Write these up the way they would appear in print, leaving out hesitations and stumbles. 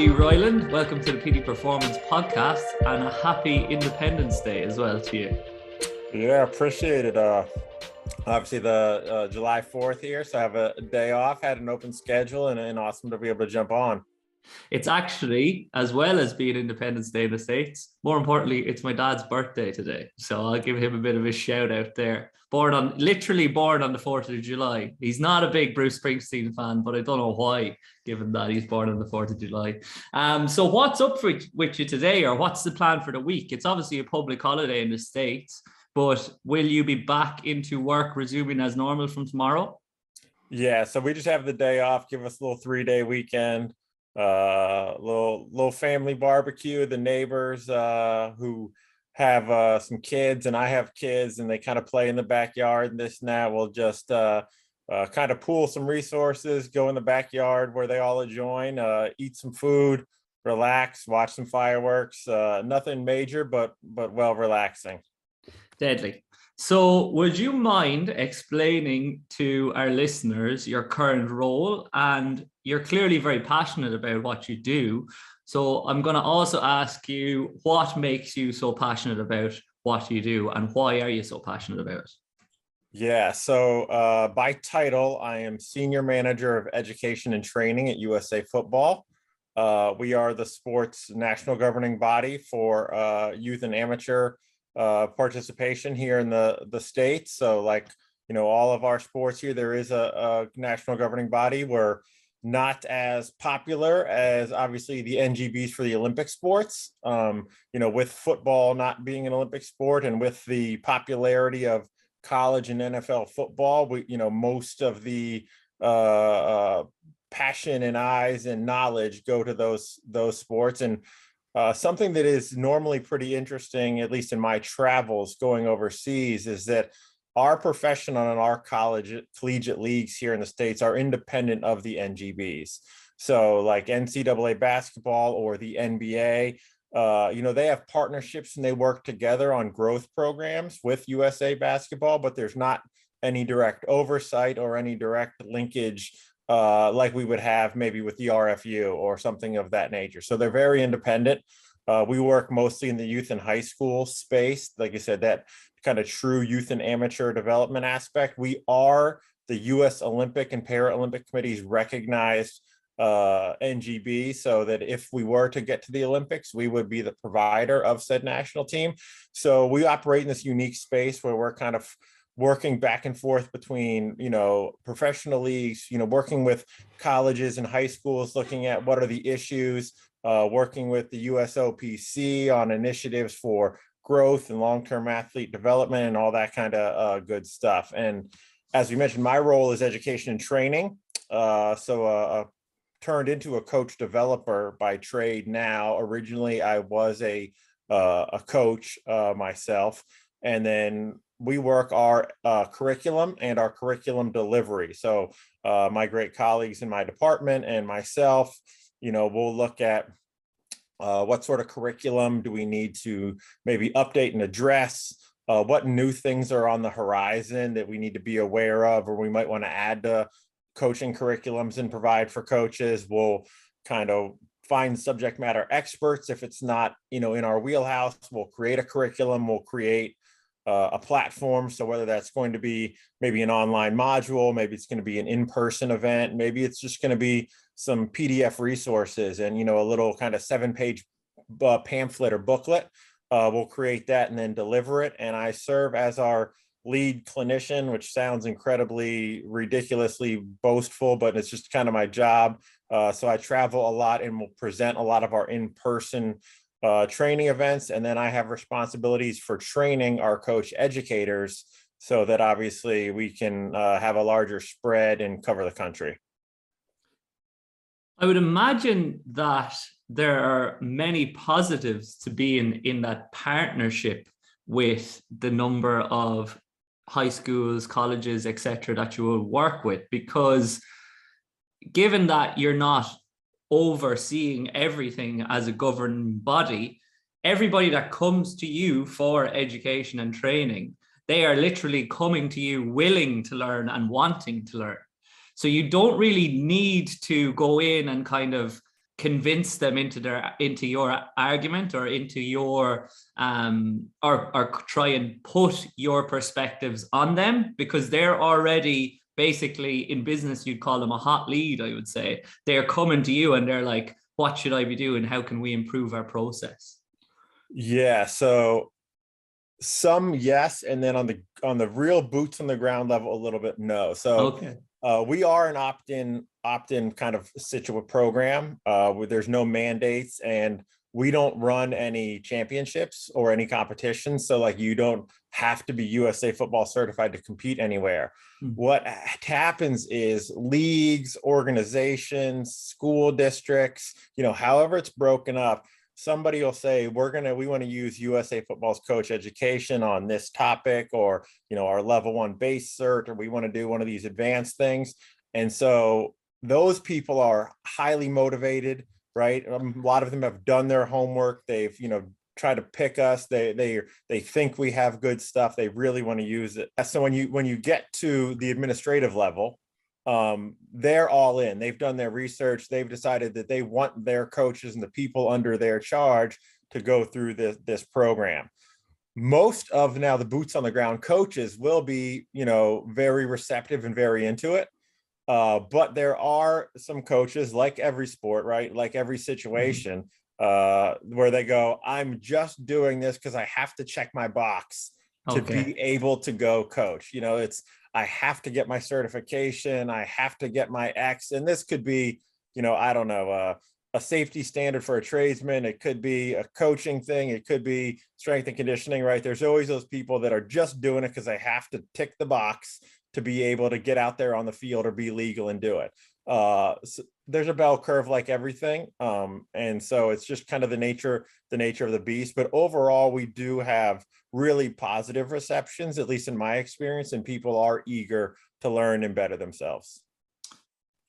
Petey, Ryland. Welcome to the Petey Performance Podcast, and a happy Independence Day as well to you. Yeah, appreciate it. Obviously the July 4th here, so I have a day off, had an open schedule, and awesome to be able to jump on. It's actually, as well as being Independence Day in the States, more importantly, it's my dad's birthday today. So I'll give him a bit of a shout out there. Literally born on the 4th of July. He's not a big Bruce Springsteen fan, but I don't know why, given that he's born on the 4th of July. So what's up with you today, or what's the plan for the week? It's obviously a public holiday in the States, but will you be back into work resuming as normal from tomorrow? Yeah, so we just have the day off, give us a little 3-day weekend, little family barbecue. The neighbors who have some kids, and I have kids, and they kind of play in the backyard and this and that. We'll just kind of pool some resources, go in the backyard where they all join, eat some food, relax, watch some fireworks. Nothing major, but well relaxing. Deadly. So would you mind explaining to our listeners your current role? And you're clearly very passionate about what you do. So I'm going to also ask you, what makes you so passionate about what you do, and why are you so passionate about it? Yeah, so by title, I am Senior Manager of Education and Training at USA Football. We are the sports national governing body for youth and amateur participation here in the States. So like, all of our sports here, there is a national governing body. We're not as popular as obviously the NGBs for the Olympic sports, with football not being an Olympic sport, and with the popularity of college and NFL football, most of the passion and eyes and knowledge go to those sports. And something that is normally pretty interesting, at least in my travels going overseas, is that our professional and our collegiate leagues here in the States are independent of the NGBs. So like NCAA basketball or the NBA, they have partnerships and they work together on growth programs with USA basketball, but there's not any direct oversight or any direct linkage like we would have maybe with the RFU or something of that nature. So they're very independent. We work mostly in the youth and high school space. Like I said, that kind of true youth and amateur development aspect. We are the U.S. Olympic and Paralympic Committee's recognized NGB, so that if we were to get to the Olympics, we would be the provider of said national team. So we operate in this unique space where we're kind of working back and forth between, professional leagues, working with colleges and high schools, looking at what are the issues, working with the USOPC on initiatives for growth and long-term athlete development and all that kind of good stuff. And as we mentioned, my role is education and training. So turned into a coach developer by trade now. Originally, I was a coach myself, and then we work our curriculum and our curriculum delivery. So my great colleagues in my department and myself, we'll look at what sort of curriculum do we need to maybe update and address, what new things are on the horizon that we need to be aware of, or we might want to add to coaching curriculums and provide for coaches. We'll kind of find subject matter experts. If it's not, in our wheelhouse, we'll create a curriculum, we'll create a platform. So whether that's going to be maybe an online module, maybe it's going to be an in-person event, maybe it's just going to be some PDF resources and, a little kind of 7-page pamphlet or booklet. We'll create that and then deliver it. And I serve as our lead clinician, which sounds incredibly ridiculously boastful, but it's just kind of my job. So I travel a lot and will present a lot of our in-person training events. And then I have responsibilities for training our coach educators so that obviously we can have a larger spread and cover the country. I would imagine that there are many positives to being in that partnership with the number of high schools, colleges, etc., that you will work with, because given that you're not overseeing everything as a governing body, everybody that comes to you for education and training, they are literally coming to you willing to learn and wanting to learn. So you don't really need to go in and kind of convince them into your argument, or into your or try and put your perspectives on them, because they're already basically, in business you'd call them a hot lead, I would say. They're coming to you and they're like, what should I be doing? How can we improve our process? Yeah, so some yes, and then on the real boots on the ground level, a little bit no. So Okay. we are an opt-in kind of Situate program where there's no mandates, and we don't run any championships or any competitions. So like, you don't have to be USA football certified to compete anywhere. What happens is leagues, organizations, school districts, however it's broken up, somebody will say, we want to use USA football's coach education on this topic, or our level 1 base cert, or we want to do one of these advanced things. And so those people are highly motivated, right? A lot of them have done their homework. They've tried to pick us. They think we have good stuff. They really want to use it. So when you get to the administrative level, they're all in. They've done their research. They've decided that they want their coaches and the people under their charge to go through this program. Most of now the boots on the ground coaches will be, very receptive and very into it. But there are some coaches, like every sport, right? Like every situation, where they go, I'm just doing this because I have to check my box to be able to go coach. I have to get my certification. I have to get my X. And this could be, I don't know, a safety standard for a tradesman. It could be a coaching thing. It could be strength and conditioning, right? There's always those people that are just doing it because they have to tick the box to be able to get out there on the field or be legal and do it. So there's a bell curve like everything. And so it's just kind of the nature of the beast. But overall, we do have really positive receptions, at least in my experience, and people are eager to learn and better themselves.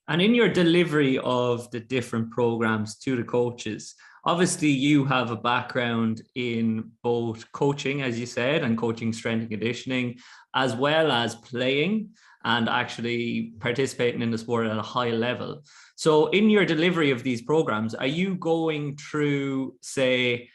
And in your delivery of the different programs to the coaches, obviously you have a background in both coaching, as you said, and coaching strength and conditioning, as well as playing and actually participating in the sport at a high level. So in your delivery of these programs, are you going through, say,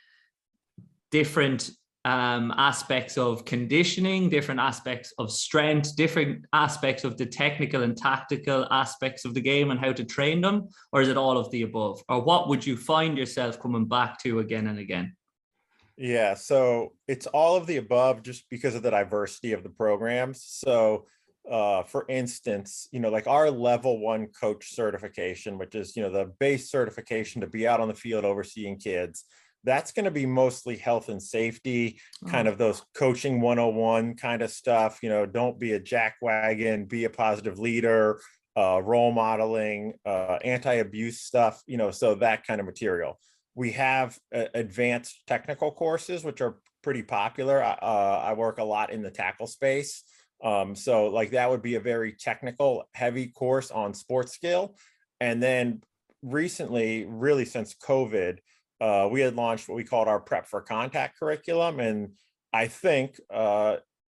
different aspects of conditioning, different aspects of strength, different aspects of the technical and tactical aspects of the game and how to train them? Or is it all of the above? Or what would you find yourself coming back to again and again? Yeah, so it's all of the above, just because of the diversity of the programs. So for instance, like our level 1 coach certification, which is, the base certification to be out on the field overseeing kids, that's going to be mostly health and safety, kind of those coaching 101 kind of stuff. Don't be a jackwagon, be a positive leader, role modeling, anti-abuse stuff, so that kind of material. We have advanced technical courses, which are pretty popular. I work a lot in the tackle space. So like that would be a very technical, heavy course on sports skill. And then recently, really since COVID, we had launched what we called our Prep for Contact curriculum. And I think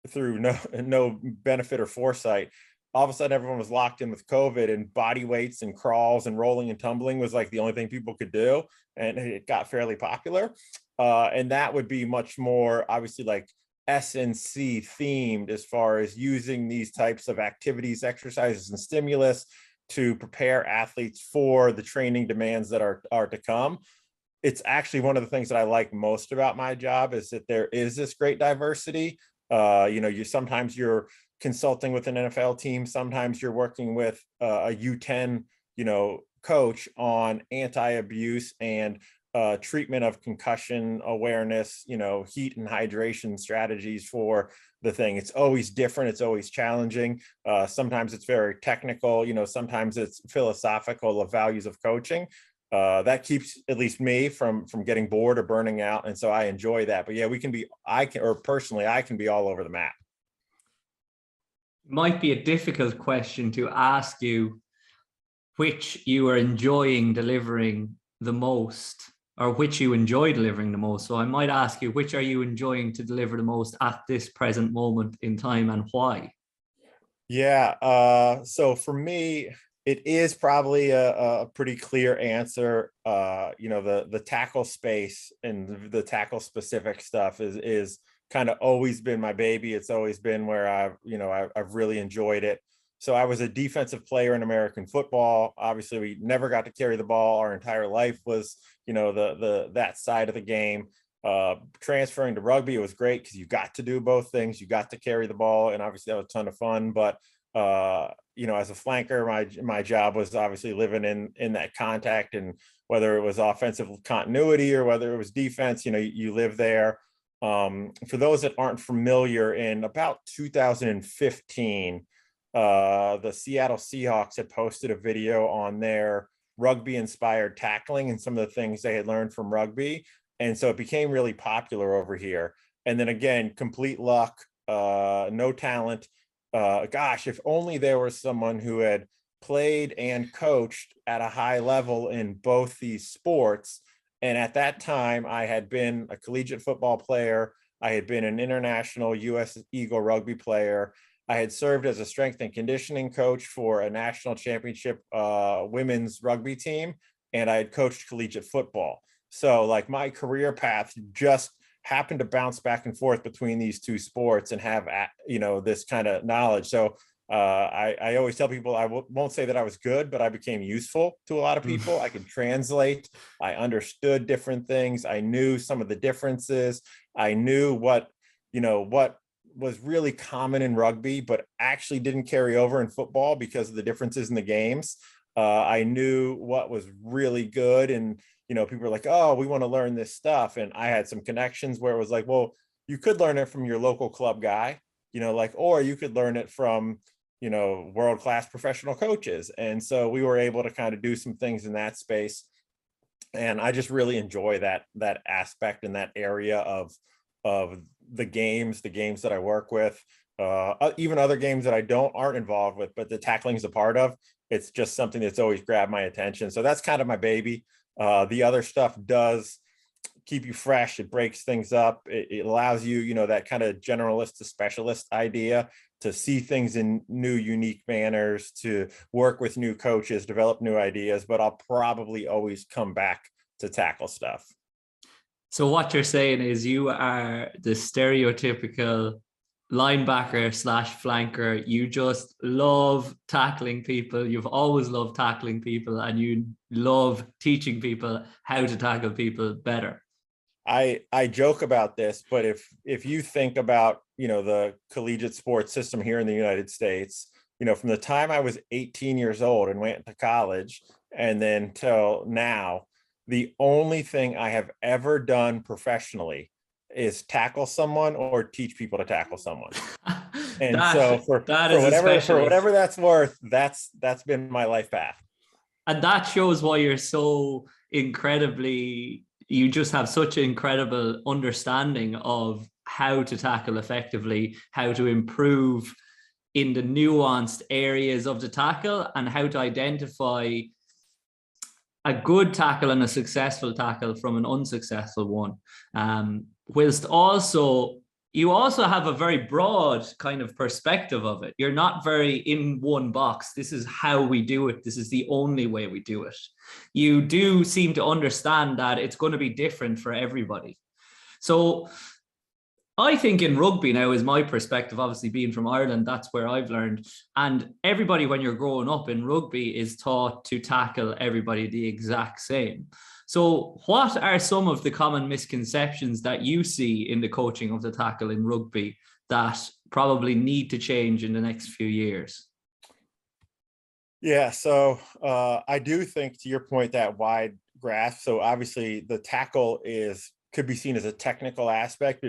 through no benefit or foresight, all of a sudden everyone was locked in with COVID, and body weights and crawls and rolling and tumbling was like the only thing people could do. And it got fairly popular. And that would be much more obviously like S&C themed, as far as using these types of activities, exercises, and stimulus to prepare athletes for the training demands that are to come. It's actually one of the things that I like most about my job, is that there is this great diversity. Sometimes you're consulting with an NFL team, sometimes you're working with a U10, coach on anti-abuse and treatment of concussion awareness, heat and hydration strategies for the thing. It's always different. It's always challenging. Sometimes it's very technical, sometimes it's philosophical of values of coaching. That keeps at least me from getting bored or burning out. And so I enjoy that. But yeah, I can be all over the map. Might be a difficult question to ask you, which you are enjoying delivering the most, or which you enjoy delivering the most. So I might ask you, which are you enjoying to deliver the most at this present moment in time, and why? Yeah. So for me, It is probably a pretty clear answer. The tackle space and the tackle specific stuff is kind of always been my baby. It's always been where I've really enjoyed it. So I was a defensive player in American football. Obviously, we never got to carry the ball. Our entire life was, that side of the game. Transferring to rugby, it was great because you got to do both things. You got to carry the ball, and obviously that was a ton of fun. But as a flanker, my job was obviously living in that contact, and whether it was offensive continuity or whether it was defense, you live there. For those that aren't familiar, in about 2015, the Seattle Seahawks had posted a video on their rugby inspired tackling and some of the things they had learned from rugby. And so it became really popular over here. And then again, complete luck, no talent. Gosh, if only there was someone who had played and coached at a high level in both these sports. And at that time, I had been a collegiate football player. I had been an international U.S. Eagle rugby player. I had served as a strength and conditioning coach for a national championship women's rugby team, and I had coached collegiate football. So like my career path just happened to bounce back and forth between these two sports and have, this kind of knowledge. So I always tell people won't say that I was good, but I became useful to a lot of people. I could translate. I understood different things. I knew some of the differences. I knew what was really common in rugby, but actually didn't carry over in football because of the differences in the games. I knew what was really good, and people were like, "Oh, we want to learn this stuff," and I had some connections where it was like, "Well, you could learn it from your local club guy, or you could learn it from world-class professional coaches." And so we were able to kind of do some things in that space, and I just really enjoy that aspect and that area of the games that I work with, even other games that aren't involved with, but the tackling is a part of. It's just something that's always grabbed my attention. So that's kind of my baby. The other stuff does keep you fresh. It breaks things up. It allows you, that kind of generalist to specialist idea, to see things in new, unique manners, to work with new coaches, develop new ideas. But I'll probably always come back to tackle stuff. So what you're saying is you are the stereotypical linebacker / flanker. You just love tackling people. You've always loved tackling people, and you love teaching people how to tackle people better. I joke about this, but if you think about, the collegiate sports system here in the United States, from the time I was 18 years old and went to college and then till now, the only thing I have ever done professionally is tackle someone or teach people to tackle someone. And so for whatever that's worth, that's been my life path. And that shows why you're so you just have such an incredible understanding of how to tackle effectively, how to improve in the nuanced areas of the tackle, and how to identify a good tackle and a successful tackle from an unsuccessful one. Whilst you also have a very broad kind of perspective of it. You're not very in one box. This is how we do it. This is the only way we do it. You do seem to understand that it's going to be different for everybody. So I think in rugby now is my perspective, obviously being from Ireland, that's where I've learned. And everybody, when you're growing up in rugby, is taught to tackle everybody the exact same. So what are some of the common misconceptions that you see in the coaching of the tackle in rugby that probably need to change in the next few years? Yeah, so I do think, to your point, that wide grasp. So obviously the tackle could be seen as a technical aspect.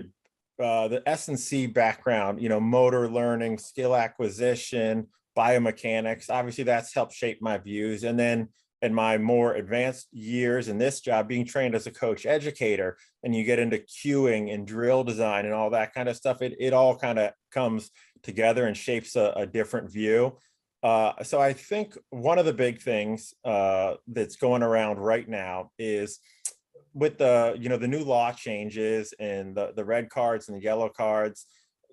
The S&C background, motor learning, skill acquisition, biomechanics, obviously that's helped shape my views. And then in my more advanced years in this job, being trained as a coach educator, and you get into cueing and drill design and all that kind of stuff, it all kind of comes together and shapes a different view. So I think one of the big things that's going around right now is with the new law changes and the red cards and the yellow cards,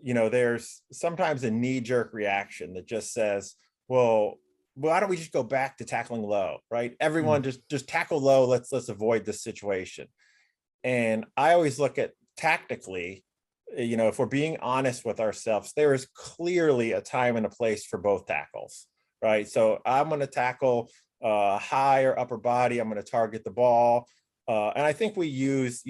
there's sometimes a knee-jerk reaction that just says, well, why don't we just go back to tackling low, right? Everyone just tackle low. Let's avoid this situation. And I always look at tactically, if we're being honest with ourselves, there is clearly a time and a place for both tackles, right? So I'm going to tackle high or upper body. I'm going to target the ball. And I think we use,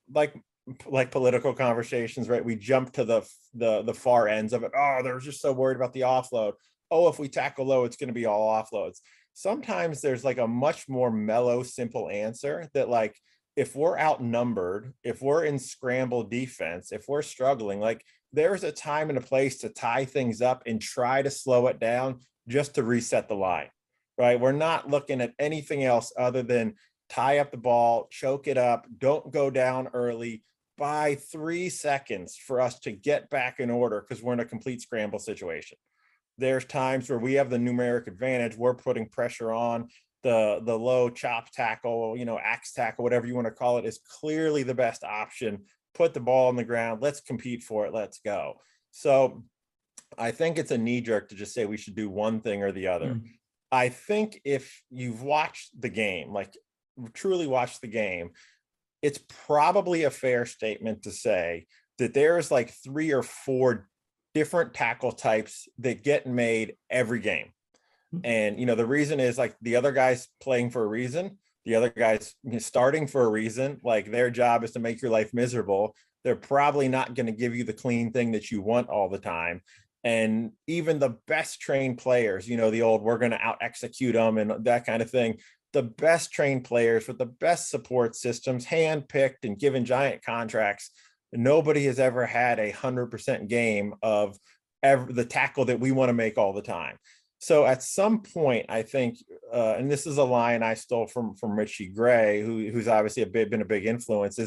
like political conversations, right? We jump to the far ends of it. Oh, they're just so worried about the offload. Oh, if we tackle low, it's going to be all offloads. Sometimes there's like a much more mellow, simple answer that, like, if we're outnumbered, if we're in scramble defense, if we're struggling, like, there's a time and a place to tie things up and try to slow it down just to reset the line, right? We're not looking at anything else other than tie up the ball, choke it up, don't go down early, by 3 seconds for us to get back in order because we're in a complete scramble situation. There's times where we have the numeric advantage. We're putting pressure on. The low chop tackle, axe tackle, whatever you want to call it, is clearly the best option. Put the ball on the ground. Let's compete for it. Let's go. So I think it's a knee jerk to just say we should do one thing or the other. I think if you've watched the game, like truly watched the game, it's probably a fair statement to say that there's like 3 or 4 different tackle types that get made every game. And, the reason is, like, the other guy's playing for a reason. The other guy's starting for a reason. Like, their job is to make your life miserable. They're probably not going to give you the clean thing that you want all the time. And even the best trained players, the old, we're going to out execute them and that kind of thing. The best trained players with the best support systems, handpicked and given giant contracts, nobody has ever had 100% game of the tackle that we want to make all the time. So at some point, I think, and this is a line I stole from Richie Gray, who's obviously been a big influence,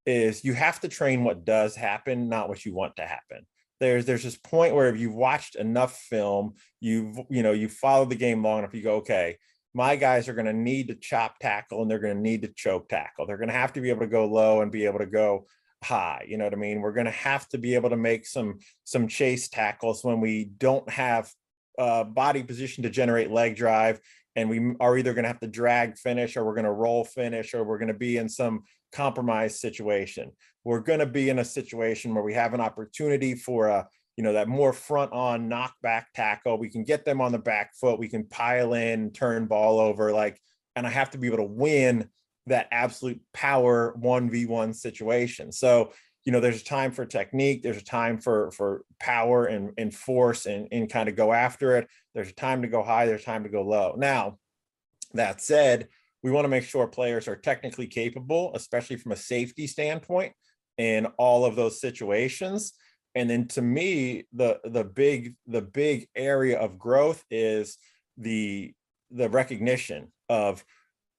is you have to train what does happen, not what you want to happen. There's this point where if you've watched enough film, you've followed the game long enough, you go, okay, my guys are going to need to chop tackle and they're going to need to choke tackle. They're going to have to be able to go low and be able to go high. You know what I mean? We're going to have to be able to make some chase tackles when we don't have body position to generate leg drive, and we are either going to have to drag finish, or we're going to roll finish, or we're going to be in some compromised situation. We're going to be in a situation where we have an opportunity for that more front on knockback tackle. We can get them on the back foot. We can pile in, turn ball over, and I have to be able to win that absolute power 1v1 situation. So, there's a time for technique. There's a time for power and force and kind of go after it. There's a time to go high. There's time to go low. Now, that said, we want to make sure players are technically capable, especially from a safety standpoint, in all of those situations. And then, to me, the big area of growth is the recognition of,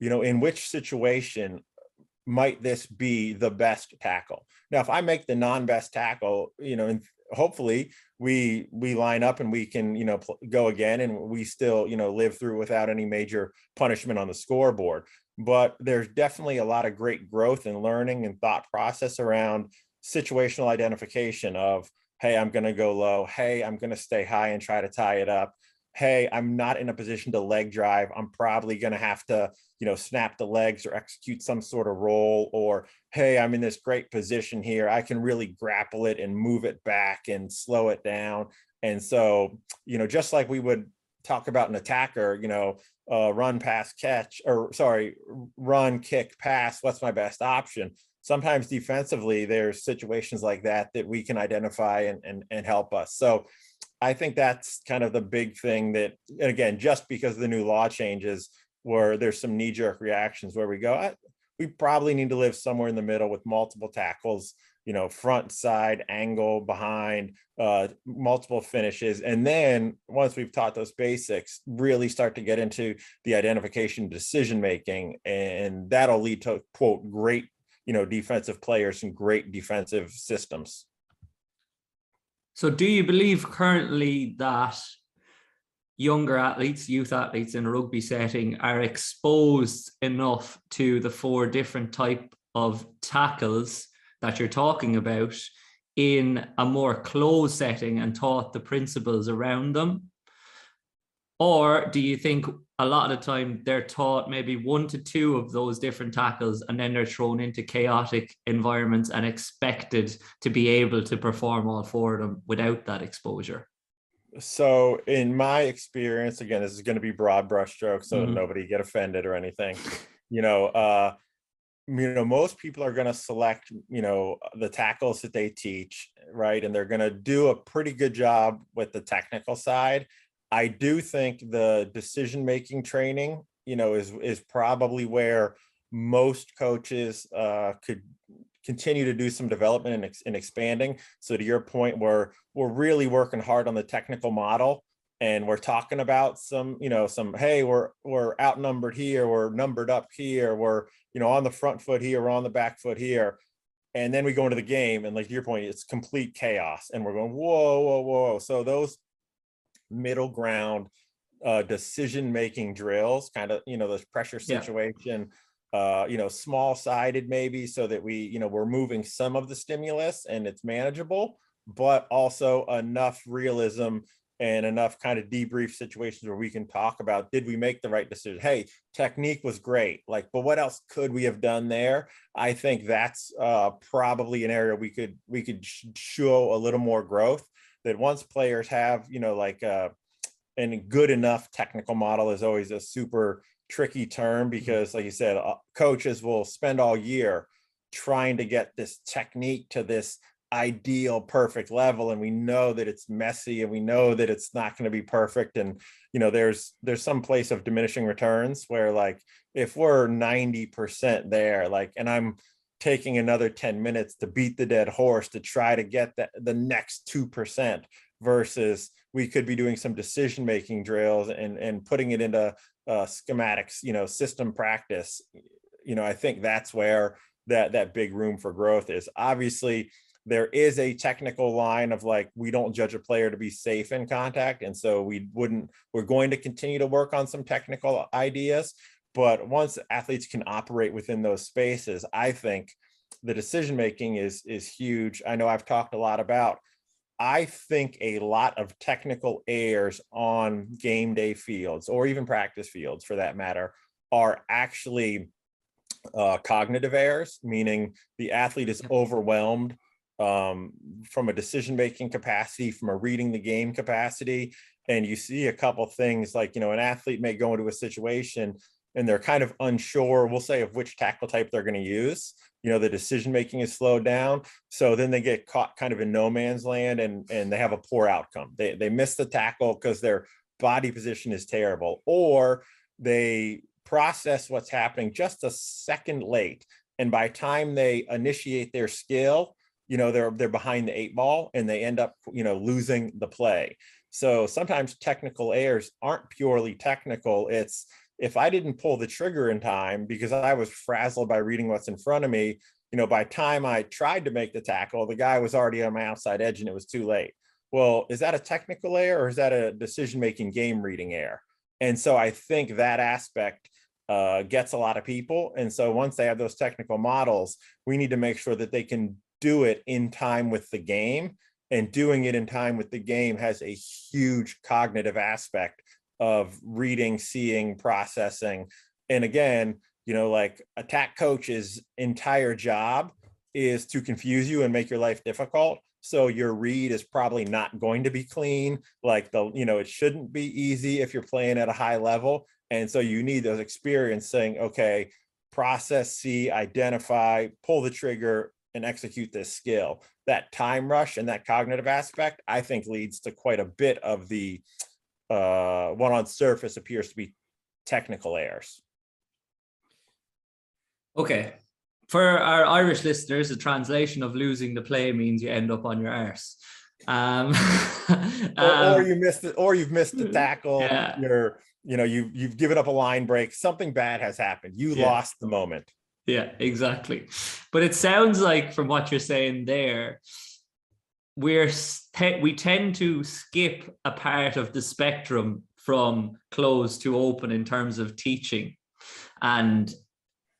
in which situation might this be the best tackle. Now, if I make the non-best tackle, and hopefully we line up and we can, go again, and we still, live through without any major punishment on the scoreboard. But there's definitely a lot of great growth and learning and thought process around situational identification of, hey, I'm going to go low. Hey, I'm going to stay high and try to tie it up. Hey, I'm not in a position to leg drive. I'm probably going to have to, snap the legs or execute some sort of roll. Or, hey, I'm in this great position here. I can really grapple it and move it back and slow it down. And so, just like we would talk about an attacker, run, pass, catch, or sorry, run, kick, pass. What's my best option? Sometimes defensively, there's situations like that we can identify and help us. So I think that's kind of the big thing that, and again, just because of the new law changes, where there's some knee-jerk reactions where we go, we probably need to live somewhere in the middle with multiple tackles, front, side, angle, behind, multiple finishes. And then once we've taught those basics, really start to get into the identification, decision-making, and that'll lead to, quote, great, defensive players and great defensive systems. So do you believe currently that younger athletes, youth athletes in a rugby setting are exposed enough to the 4 different type of tackles that you're talking about in a more closed setting and taught the principles around them? Or do you think a lot of the time they're taught maybe 1 to 2 of those different tackles, and then they're thrown into chaotic environments and expected to be able to perform all 4 of them without that exposure? So in my experience, again, this is going to be broad brushstrokes, so Mhm. nobody get offended or anything. You know, most people are going to select, the tackles that they teach, right? And they're going to do a pretty good job with the technical side. I do think the decision-making training, is probably where most coaches could continue to do some development and expanding. So to your point, we're really working hard on the technical model, and we're talking about some, hey, we're outnumbered here, we're numbered up here, we're, on the front foot here, we're on the back foot here. And then we go into the game, and like to your point, it's complete chaos. And we're going, whoa, whoa, whoa. So those middle ground decision-making drills, kind of, those pressure situation, small sided maybe, so that we're moving some of the stimulus and it's manageable, but also enough realism and enough kind of debrief situations where we can talk about, did we make the right decision? Hey, technique was great, like, but what else could we have done there? I think that's probably an area we could show a little more growth. That once players have, and good enough technical model is always a super tricky term, because like you said, coaches will spend all year trying to get this technique to this ideal perfect level, and we know that it's messy, and we know that it's not going to be perfect. And there's some place of diminishing returns where, like, if we're 90% there, like, and I'm taking another 10 minutes to beat the dead horse to try to get the next 2%, versus we could be doing some decision-making drills and putting it into schematics, system practice. I think that's where that big room for growth is. Obviously, there is a technical line of, like, we don't judge a player to be safe in contact. And so we're going to continue to work on some technical ideas. But once athletes can operate within those spaces, I think the decision-making is huge. I know I've talked a lot about, I think a lot of technical errors on game day fields, or even practice fields for that matter, are actually cognitive errors, meaning the athlete is overwhelmed from a decision-making capacity, from a reading the game capacity. And you see a couple things, like, an athlete may go into a situation and they're kind of unsure, we'll say, of which tackle type they're going to use. The decision-making is slowed down. So then they get caught kind of in no man's land, and they have a poor outcome. They miss the tackle because their body position is terrible, or they process what's happening just a second late. And by time they initiate their skill, they're behind the 8 ball, and they end up, losing the play. So sometimes technical errors aren't purely technical. It's, if I didn't pull the trigger in time because I was frazzled by reading what's in front of me, by time I tried to make the tackle, the guy was already on my outside edge and it was too late. Well, is that a technical error, or is that a decision-making game reading error? And so I think that aspect gets a lot of people. And so once they have those technical models, we need to make sure that they can do it in time with the game. And doing it in time with the game has a huge cognitive aspect of reading, seeing, processing. And again, like, attack coach's entire job is to confuse you and make your life difficult. So your read is probably not going to be clean. Like, it shouldn't be easy if you're playing at a high level. And so you need those experience saying, okay, process, see, identify, pull the trigger, and execute this skill. That time rush and that cognitive aspect, I think, leads to quite a bit of the what on surface appears to be technical errors. Okay. For our Irish listeners, the translation of losing the play means you end up on your arse. Or you missed it, or you've missed the tackle. Yeah. You've given up a line break. Something bad has happened. You lost the moment. Yeah, exactly. But it sounds like, from what you're saying there, we tend to skip a part of the spectrum from closed to open in terms of teaching. And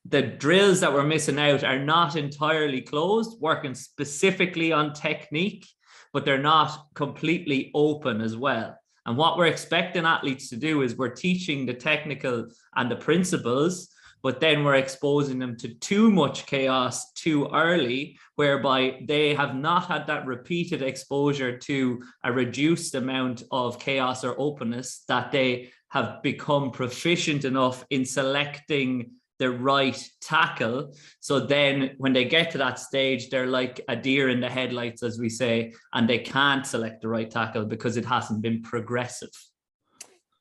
the drills that we're missing out are not entirely closed, working specifically on technique, but they're not completely open as well. And what we're expecting athletes to do is we're teaching the technical and the principles, but then we're exposing them to too much chaos too early, whereby they have not had that repeated exposure to a reduced amount of chaos or openness, that they have become proficient enough in selecting the right tackle. So then when they get to that stage, they're like a deer in the headlights, as we say, and they can't select the right tackle because it hasn't been progressive.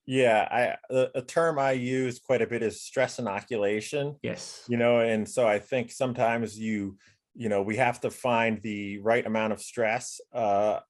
Yeah, a term I use quite a bit is stress inoculation. Yes. And so I think sometimes we have to find the right amount of stress. I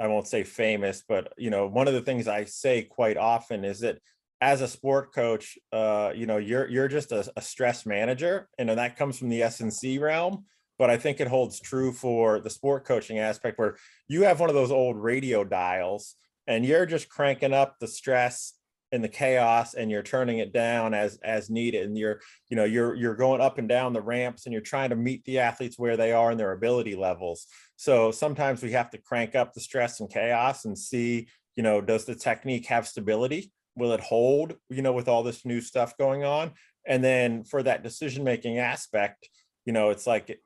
won't say famous, but one of the things I say quite often is that as a sport coach, you're just a stress manager, and that comes from the S&C realm. But I think it holds true for the sport coaching aspect, where you have one of those old radio dials and you're just cranking up the stress and the chaos, and you're turning it down as needed. And you're going up and down the ramps, and you're trying to meet the athletes where they are in their ability levels. So sometimes we have to crank up the stress and chaos and see, does the technique have stability? Will it hold, with all this new stuff going on? And then for that decision-making aspect, it's like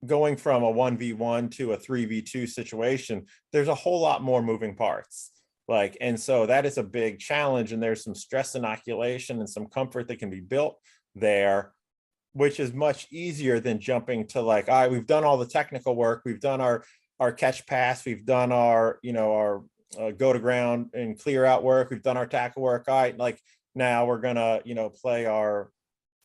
going from a 1v1 to a 3v2 situation, there's a whole lot more moving parts. And so that is a big challenge, and there's some stress inoculation and some comfort that can be built there, which is much easier than jumping to all right, we've done all the technical work, we've done our catch pass, we've done our go to ground and clear out work, we've done our tackle work. All right, now we're gonna play our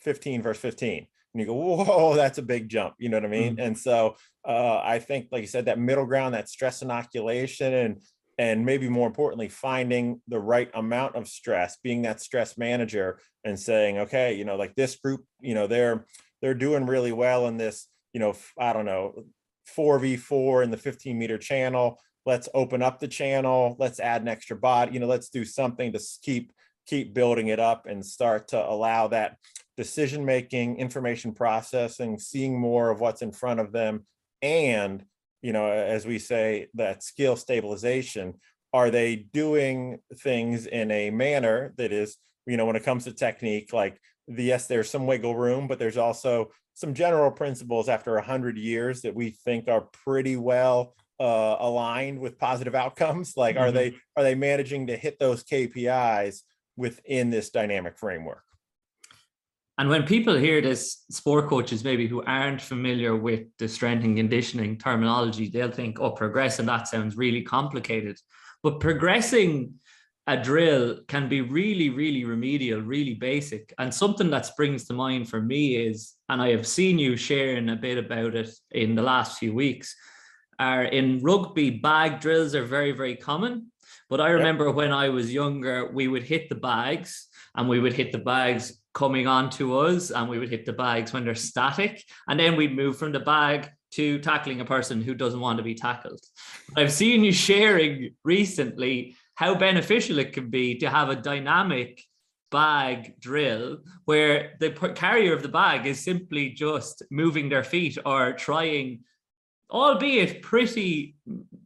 15 versus 15. And you go, whoa, that's a big jump. You know what I mean? And so I think, like you said, that middle ground, that stress inoculation, and maybe more importantly, finding the right amount of stress, being that stress manager and saying, okay, this group, they're doing really well in this, I don't know, 4v4 in the 15-meter channel. Let's open up the channel. Let's add an extra body. Let's do something to keep building it up and start to allow that decision-making, information processing, seeing more of what's in front of them. And, as we say, that skill stabilization. Are they doing things in a manner that is, when it comes to technique, yes, there's some wiggle room, but there's also some general principles after 100 years that we think are pretty well aligned with positive outcomes. Are they managing to hit those KPIs within this dynamic framework? And when people hear this, sport coaches maybe who aren't familiar with the strength and conditioning terminology, they'll think, oh, progressing, that sounds really complicated. But progressing a drill can be really, really remedial, really basic. And something that springs to mind for me is, and I have seen you sharing a bit about it in the last few weeks, are in rugby, bag drills are very, very common. But I remember when I was younger, we would hit the bags, and we would hit the bags coming on to us, and we would hit the bags when they're static. And then we'd move from the bag to tackling a person who doesn't want to be tackled. I've seen you sharing recently how beneficial it can be to have a dynamic bag drill where the carrier of the bag is simply just moving their feet or trying, albeit pretty,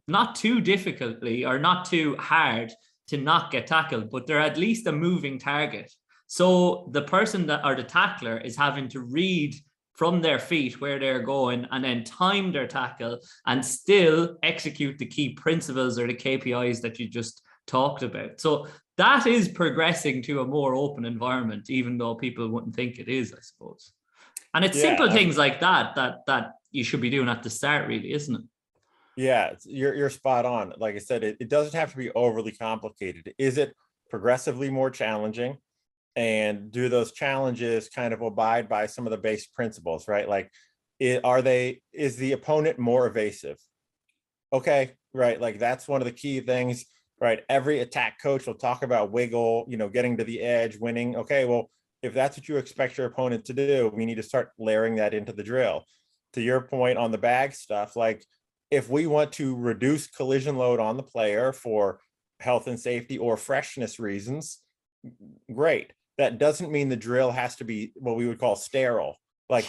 not too difficultly or not too hard, to not get tackled, but they're at least a moving target. So the person that, or the tackler, is having to read from their feet where they're going and then time their tackle and still execute the key principles or the KPIs that you just talked about. So that is progressing to a more open environment, even though people wouldn't think it is, I suppose. And it's simple things like that you should be doing at the start, really, isn't it? Yeah, you're spot on. Like I said, it doesn't have to be overly complicated. Is it progressively more challenging? And do those challenges kind of abide by some of the base principles, right? Is the opponent more evasive? Okay, right. That's one of the key things, right? Every attack coach will talk about wiggle, getting to the edge, winning. Okay, well, if that's what you expect your opponent to do, we need to start layering that into the drill. To your point on the bag stuff, if we want to reduce collision load on the player for health and safety or freshness reasons, great. That doesn't mean the drill has to be what we would call sterile.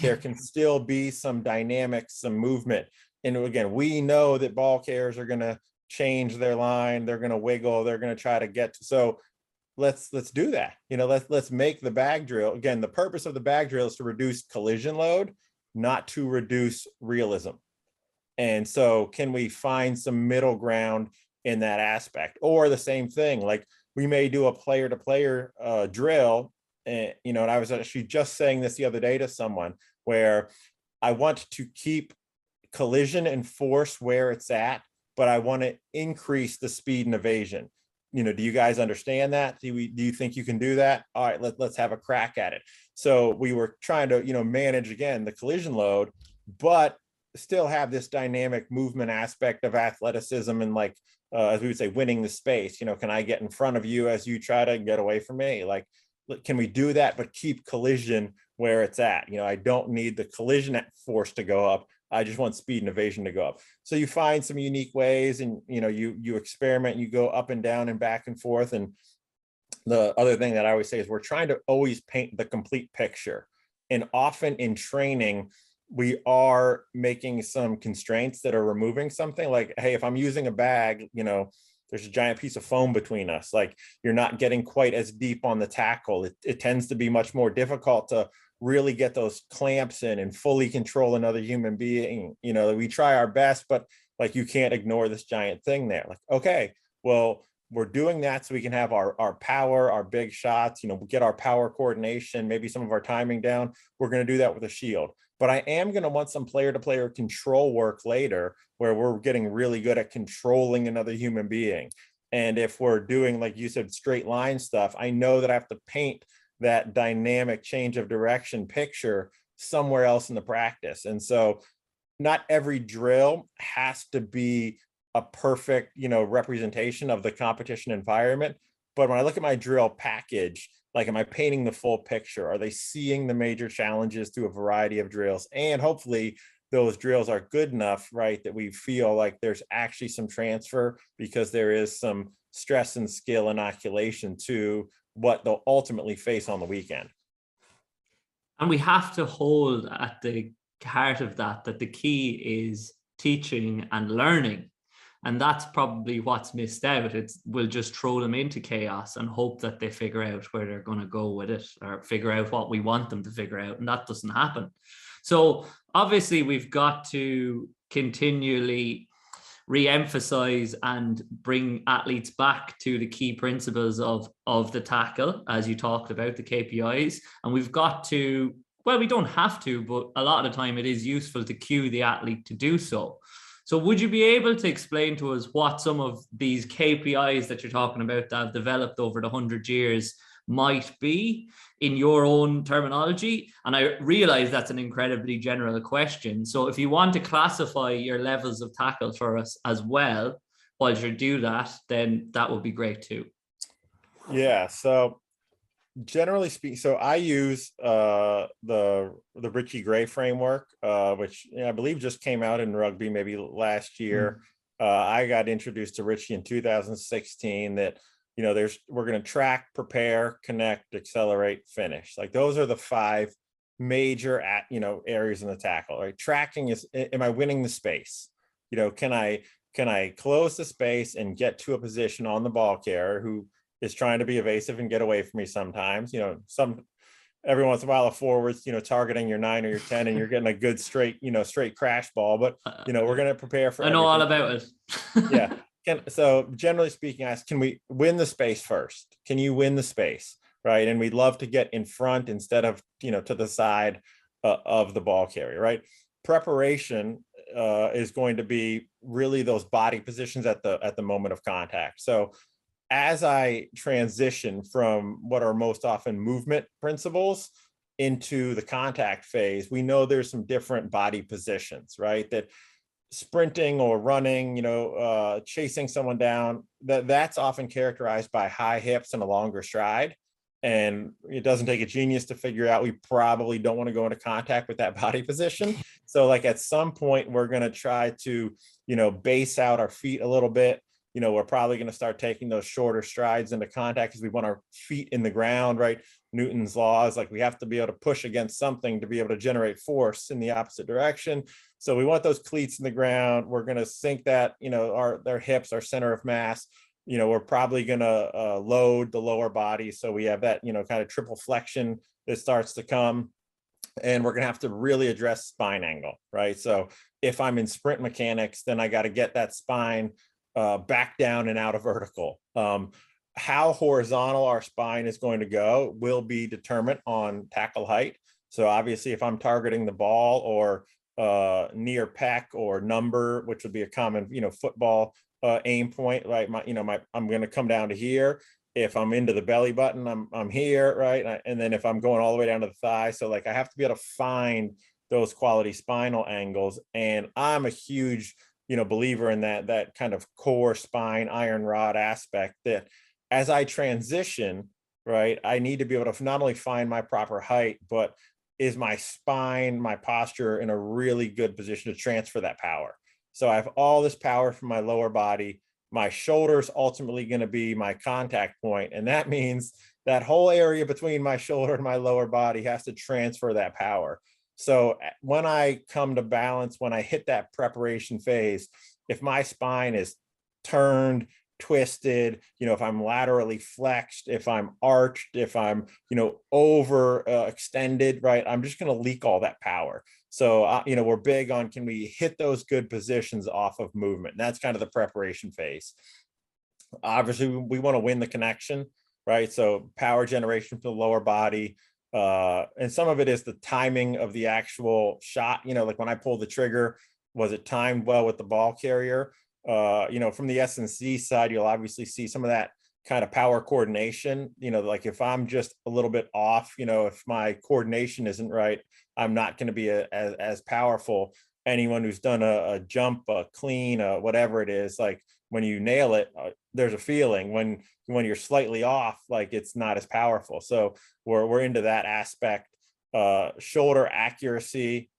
There can still be some dynamics, some movement. And again, we know that ball carriers are going to change their line, they're going to wiggle, they're going to try to get to, so let's do that. Let's make the bag drill. Again, the purpose of the bag drill is to reduce collision load, not to reduce realism. And so can we find some middle ground in that aspect? Or the same thing, like we may do a player to player drill. And, and I was actually just saying this the other day to someone, where I want to keep collision and force where it's at, but I want to increase the speed and evasion. Do you guys understand that? Do you think you can do that? All right, let's have a crack at it. So we were trying to, manage, again, the collision load, but still have this dynamic movement aspect of athleticism and, like, as we would say, winning the space. Can I get in front of you as you try to get away from me? Like, can we do that, but keep collision where it's at? I don't need the collision force to go up. I just want speed and evasion to go up. So you find some unique ways, and you experiment, you go up and down and back and forth. And the other thing that I always say is we're trying to always paint the complete picture. And often in training, we are making some constraints that are removing something. Like, hey, if I'm using a bag, there's a giant piece of foam between us. Like, you're not getting quite as deep on the tackle. It tends to be much more difficult to really get those clamps in and fully control another human being. We try our best, but, like, you can't ignore this giant thing there. Like, okay, well, we're doing that so we can have our power, our big shots, get our power coordination, maybe some of our timing down. We're going to do that with a shield. But I am going to want some player-to-player control work later, where we're getting really good at controlling another human being. And if we're doing, like you said, straight line stuff, I know that I have to paint that dynamic change of direction picture somewhere else in the practice. And so not every drill has to be a perfect, representation of the competition environment. But when I look at my drill package, like, am I painting the full picture? Are they seeing the major challenges through a variety of drills? And hopefully those drills are good enough, right, that we feel like there's actually some transfer, because there is some stress and skill inoculation to what they'll ultimately face on the weekend. And we have to hold at the heart of that the key is teaching and learning. And that's probably what's missed out. We'll just throw them into chaos and hope that they figure out where they're going to go with it, or figure out what we want them to figure out. And that doesn't happen. So obviously we've got to continually re-emphasize and bring athletes back to the key principles of the tackle, as you talked about, the KPIs. And we've got to, well, we don't have to, but a lot of the time it is useful to cue the athlete to do so. So would you be able to explain to us what some of these KPIs that you're talking about that have developed over the 100 years might be in your own terminology? And I realize that's an incredibly general question. So if you want to classify your levels of tackle for us as well, while you do that, then that would be great too. Yeah. So generally speaking, so I use the Richie Gray framework, which I believe just came out in rugby maybe last year. I got introduced to Richie in 2016. That we're going to track, prepare, connect, accelerate, finish. Like, those are the 5 major areas in the tackle. Right? Tracking is, am I winning the space? Can I close the space and get to a position on the ball carrier who is trying to be evasive and get away from me sometimes. Every once in a while, a forward's, targeting your 9 or your 10, and you're getting a good straight crash ball. But, we're going to prepare for I know everything. all about it. Yeah. So generally speaking, can we win the space first? Can you win the space? Right. And we'd love to get in front instead of, to the side of the ball carrier. Right. Preparation is going to be really those body positions at the moment of contact. So as I transition from what are most often movement principles into the contact phase, we know there's some different body positions, right? That sprinting or running, chasing someone down, that's often characterized by high hips and a longer stride. And it doesn't take a genius to figure out we probably don't want to go into contact with that body position. So, like, at some point, we're going to try to, base out our feet a little bit, we're probably going to start taking those shorter strides into contact because we want our feet in the ground, right? Newton's laws, like we have to be able to push against something to be able to generate force in the opposite direction. So we want those cleats in the ground. We're going to sink that, their hips, our center of mass. We're probably going to load the lower body. So we have that, kind of triple flexion that starts to come. And we're going to have to really address spine angle, right? So if I'm in sprint mechanics, then I got to get that spine back down and out of vertical. How horizontal our spine is going to go will be determined on tackle height. So obviously, if I'm targeting the ball or near pec or number, which would be a common, football aim point, right? I'm going to come down to here. If I'm into the belly button, I'm here, right? And then if I'm going all the way down to the thigh, so like I have to be able to find those quality spinal angles. And I'm a huge, believer in that kind of core spine iron rod aspect, that as I transition, right, I need to be able to not only find my proper height, but is my spine, my posture in a really good position to transfer that power. So I have all this power from my lower body. My shoulder's ultimately going to be my contact point. And that means that whole area between my shoulder and my lower body has to transfer that power. So when I come to balance, when I hit that preparation phase, if my spine is turned, twisted, if I'm laterally flexed, if I'm arched, if I'm, over extended, right, I'm just going to leak all that power. So, we're big on, can we hit those good positions off of movement? And that's kind of the preparation phase. Obviously, we want to win the connection, right? So power generation for the lower body. And some of it is the timing of the actual shot. Like when I pull the trigger, was it timed well with the ball carrier? From the S&C side, you'll obviously see some of that kind of power coordination. Like if I'm just a little bit off, if my coordination isn't right, I'm not going to be as powerful. Anyone who's done a jump, a clean, whatever it is, like when you nail it, there's a feeling. When you're slightly off, like it's not as powerful. So we're into that aspect. Shoulder accuracy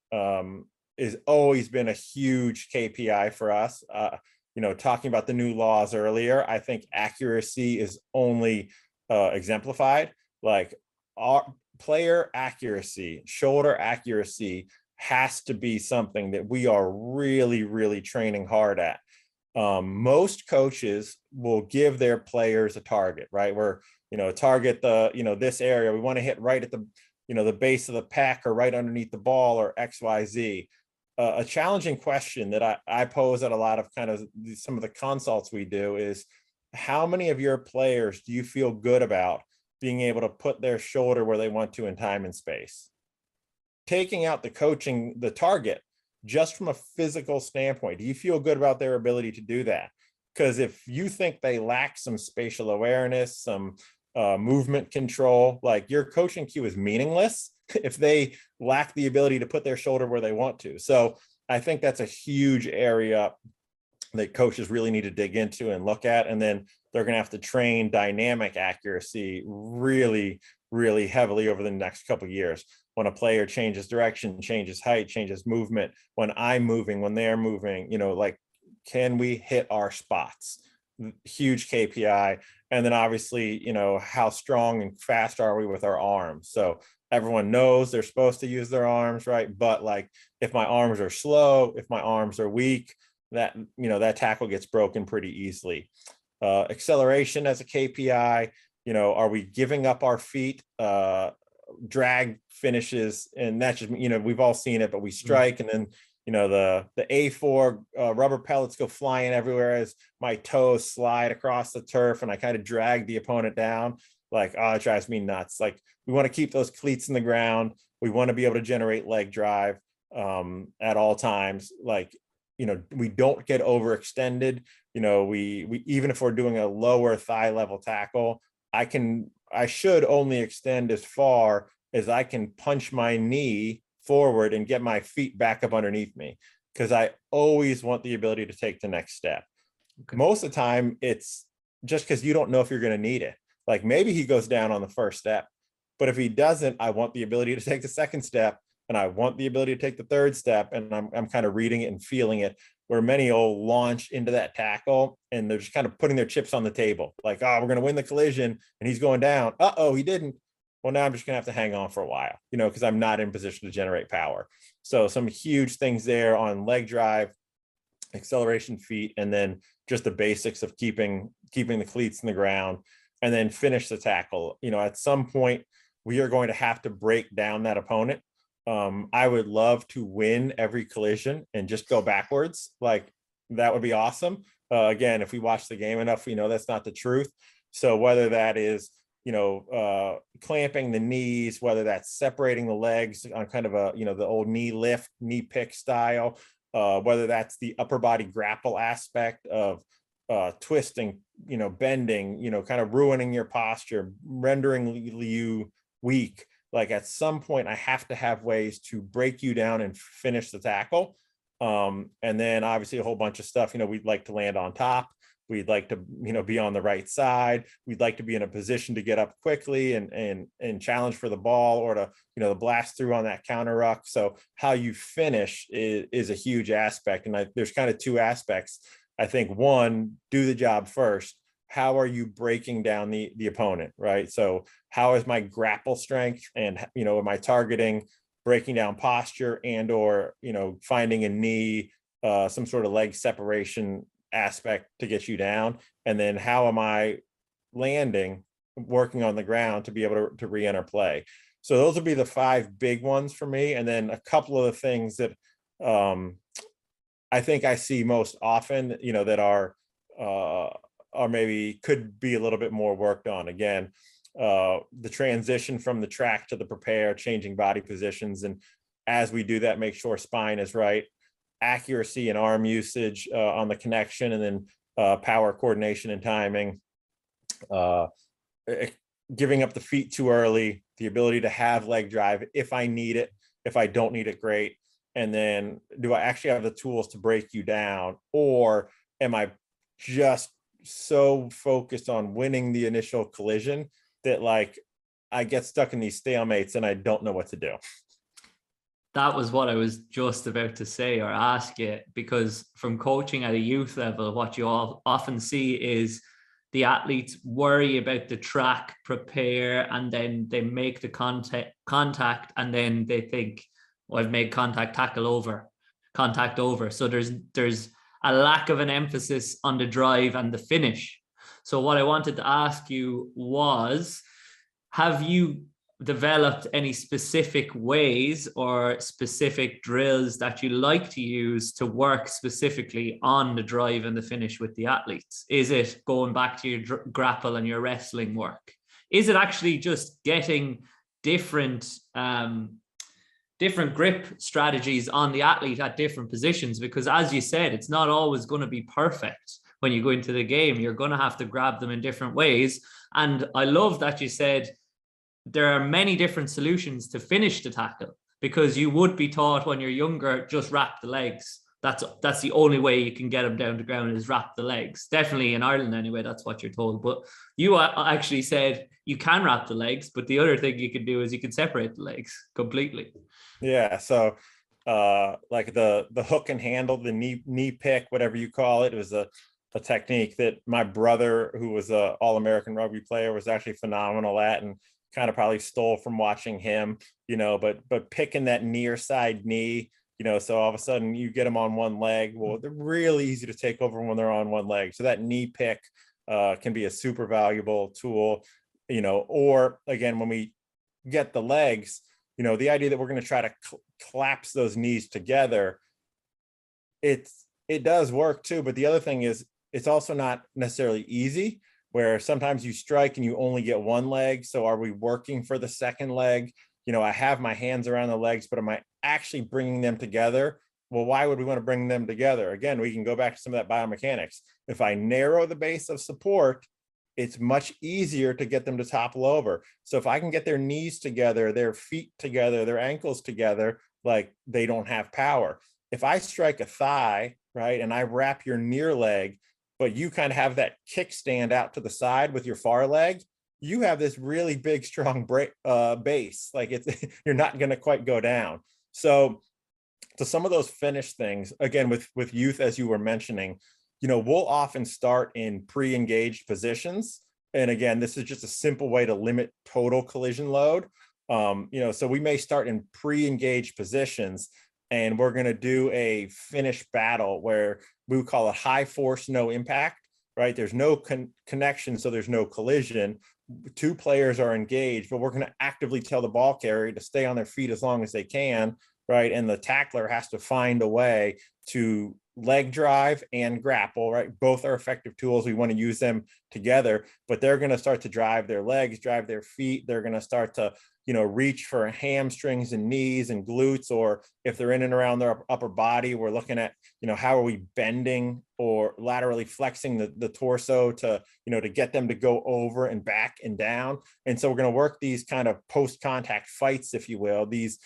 is always been a huge KPI for us. Talking about the new laws earlier, I think accuracy is only exemplified. Like our player accuracy, shoulder accuracy has to be something that we are really, really training hard at. Most coaches will give their players a target, right? Where, target the, this area, we want to hit right at the, the base of the pec or right underneath the ball or XYZ. A challenging question that I pose at a lot of kind of some of the consults we do is, how many of your players do you feel good about being able to put their shoulder where they want to in time and space? Taking out the coaching, the target, just from a physical standpoint, do you feel good about their ability to do that? Because if you think they lack some spatial awareness, some movement control, like your coaching cue is meaningless if they lack the ability to put their shoulder where they want to. So I think that's a huge area that coaches really need to dig into and look at. And then they're going to have to train dynamic accuracy really, really heavily over the next couple of years. When a player changes direction, changes height, changes movement, when I'm moving, when they're moving, like, can we hit our spots? Huge KPI. And then obviously, how strong and fast are we with our arms? So everyone knows they're supposed to use their arms, right? But like, if my arms are slow, if my arms are weak, that, that tackle gets broken pretty easily. Acceleration as a KPI, are we giving up our feet? Drag finishes, and that's just, we've all seen it, but we strike, and then, the A4 rubber pellets go flying everywhere as my toes slide across the turf and I kind of drag the opponent down. Like, oh, it drives me nuts. Like, we want to keep those cleats in the ground. We want to be able to generate leg drive at all times. Like, we don't get overextended. We even if we're doing a lower thigh level tackle, I should only extend as far as I can punch my knee forward and get my feet back up underneath me, because I always want the ability to take the next step. Okay. Most of the time, it's just because you don't know if you're going to need it. Like, maybe he goes down on the first step, but if he doesn't, I want the ability to take the second step, and I want the ability to take the third step, and I'm kind of reading it and feeling it. where many will launch into that tackle and they're just kind of putting their chips on the table. Like, oh, we're going to win the collision and he's going down. Uh-oh, he didn't. Well, now I'm just going to have to hang on for a while, because I'm not in position to generate power. So some huge things there on leg drive, acceleration feet, and then just the basics of keeping the cleats in the ground, and then finish the tackle. At some point we are going to have to break down that opponent. I would love to win every collision and just go backwards. Like, that would be awesome. Again, if we watch the game enough, we know that's not the truth. So whether that is, clamping the knees, whether that's separating the legs on kind of a, the old knee lift, knee pick style, whether that's the upper body grapple aspect of twisting, bending, kind of ruining your posture, rendering you weak. Like, at some point I have to have ways to break you down and finish the tackle. And then obviously a whole bunch of stuff, we'd like to land on top. We'd like to, be on the right side. We'd like to be in a position to get up quickly and challenge for the ball, or to, blast through on that counter ruck. So how you finish is a huge aspect. And there's kind of two aspects. I think one, do the job first. How are you breaking down the opponent, right? So how is my grapple strength, and, am I targeting breaking down posture and, or, finding a knee, some sort of leg separation aspect to get you down? And then how am I landing, working on the ground to be able to re-enter play? So those would be the 5 big ones for me. And then a couple of the things that I think I see most often, that are maybe could be a little bit more worked on. Again, the transition from the track to the prepare, changing body positions. And as we do that, make sure spine is right, accuracy and arm usage on the connection, and then power, coordination, and timing. Giving up the feet too early, the ability to have leg drive if I need it. If I don't need it, great. And then, do I actually have the tools to break you down, or am I just so focused on winning the initial collision that, like, I get stuck in these stalemates and I don't know what to do? That was what I was just about to say or ask you, because from coaching at a youth level, what you all often see is the athletes worry about the track, prepare, and then they make the contact, and then they think, well, I've made contact over. So there's a lack of an emphasis on the drive and the finish. So what I wanted to ask you was, have you developed any specific ways or specific drills that you like to use to work specifically on the drive and the finish with the athletes? Is it going back to your grapple and your wrestling work? Is it actually just getting different grip strategies on the athlete at different positions? Because, as you said, it's not always going to be perfect when you go into the game. You're going to have to grab them in different ways. And I love that you said there are many different solutions to finish the tackle, because you would be taught when you're younger, just wrap the legs. That's the only way you can get them down to ground, is wrap the legs. Definitely in Ireland anyway, that's what you're told. But you actually said you can wrap the legs, but the other thing you can do is you can separate the legs completely. Yeah. So like the hook and handle, the knee pick, whatever you call it, was a technique that my brother, who was a All-American rugby player, was actually phenomenal at, and kind of probably stole from watching him, but picking that near side knee, so all of a sudden you get them on one leg. Well, they're really easy to take over when they're on one leg. So that knee pick can be a super valuable tool, or again, when we get the legs, the idea that we're going to try to collapse those knees together, it does work too. But the other thing is, it's also not necessarily easy, where sometimes you strike and you only get one leg. So are we working for the second leg? I have my hands around the legs, but am I actually bringing them together? Well, why would we want to bring them together? Again, we can go back to some of that biomechanics. If I narrow the base of support, it's much easier to get them to topple over. So if I can get their knees together, their feet together, their ankles together, like, they don't have power. If I strike a thigh, right, and I wrap your near leg, but you kind of have that kickstand out to the side with your far leg, you have this really big, strong base. Like, you're not going to quite go down. So to some of those finish things, again, with youth, as you were mentioning, we'll often start in pre-engaged positions. And again, this is just a simple way to limit total collision load. So we may start in pre-engaged positions, and we're going to do a finish battle where we would call it high force, no impact, right? There's no connection, so there's no collision. Two players are engaged, but we're going to actively tell the ball carrier to stay on their feet as long as they can, right? And the tackler has to find a way to leg drive and grapple, right? Both are effective tools. We want to use them together, but they're going to start to drive their legs, drive their feet. They're going to start to, reach for hamstrings and knees and glutes, or if they're in and around their upper body, we're looking at, how are we bending or laterally flexing the torso to, to get them to go over and back and down. And so we're going to work these kind of post-contact fights, if you will, these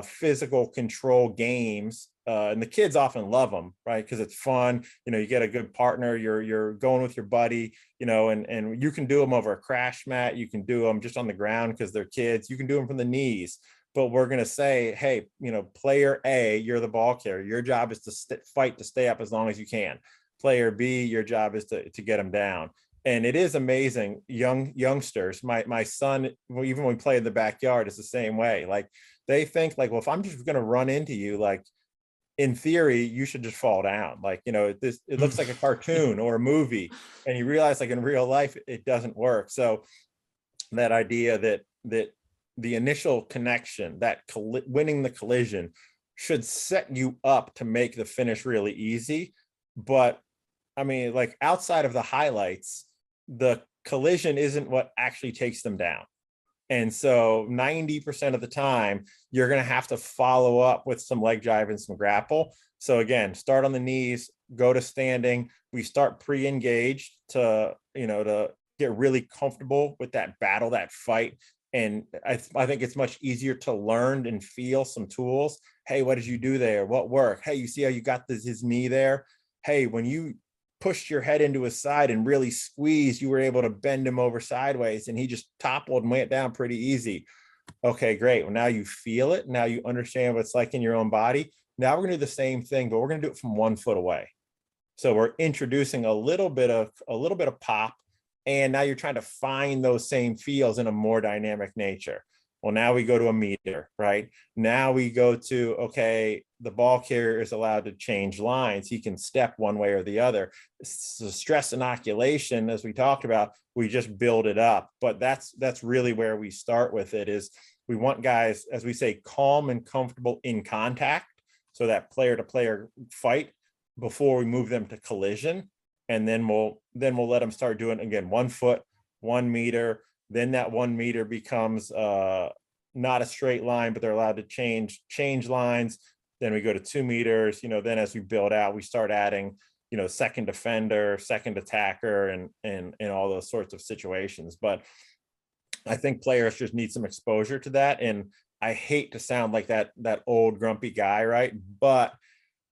physical control games. And the kids often love them, right? Because it's fun. You get a good partner, you're going with your buddy, and you can do them over a crash mat. You can do them just on the ground because they're kids. You can do them from the knees. But we're going to say, hey, player A, you're the ball carrier. Your job is to fight to stay up as long as you can. Player B, your job is to get them down. And it is amazing. Youngsters, my son, even when we play in the backyard, it's the same way. Like, they think like, well, if I'm just going to run into you, like, in theory, you should just fall down. Like, it looks like a cartoon or a movie, and you realize like in real life, it doesn't work. So that idea that the initial connection, that winning the collision, should set you up to make the finish really easy. But I mean, like, outside of the highlights, the collision isn't what actually takes them down. And so 90% of the time, you're going to have to follow up with some leg drive and some grapple. So again, start on the knees, go to standing. We start pre-engaged to get really comfortable with that battle, that fight. And I think it's much easier to learn and feel some tools. Hey, what did you do there? What worked? Hey, you see how you got his knee there? Hey, when you pushed your head into his side and really squeezed, you were able to bend him over sideways, and he just toppled and went down pretty easy. Okay, great. Well, now you feel it. Now you understand what it's like in your own body. Now we're going to do the same thing, but we're going to do it from 1 foot away. So we're introducing a little bit of pop, and now you're trying to find those same feels in a more dynamic nature. Well, now we go to a meter, right? Now we go to, okay, the ball carrier is allowed to change lines. He can step one way or the other. So stress inoculation, as we talked about, we just build it up. But that's really where we start with it, is we want guys, as we say, calm and comfortable in contact. So that player to player fight before we move them to collision. And then we'll let them start doing, again, 1 foot, 1 meter. Then that 1 meter becomes not a straight line, but they're allowed to change lines. Then we go to 2 meters. Then as we build out, we start adding, second defender, second attacker, and all those sorts of situations. But I think players just need some exposure to that. And I hate to sound like that old grumpy guy, right? But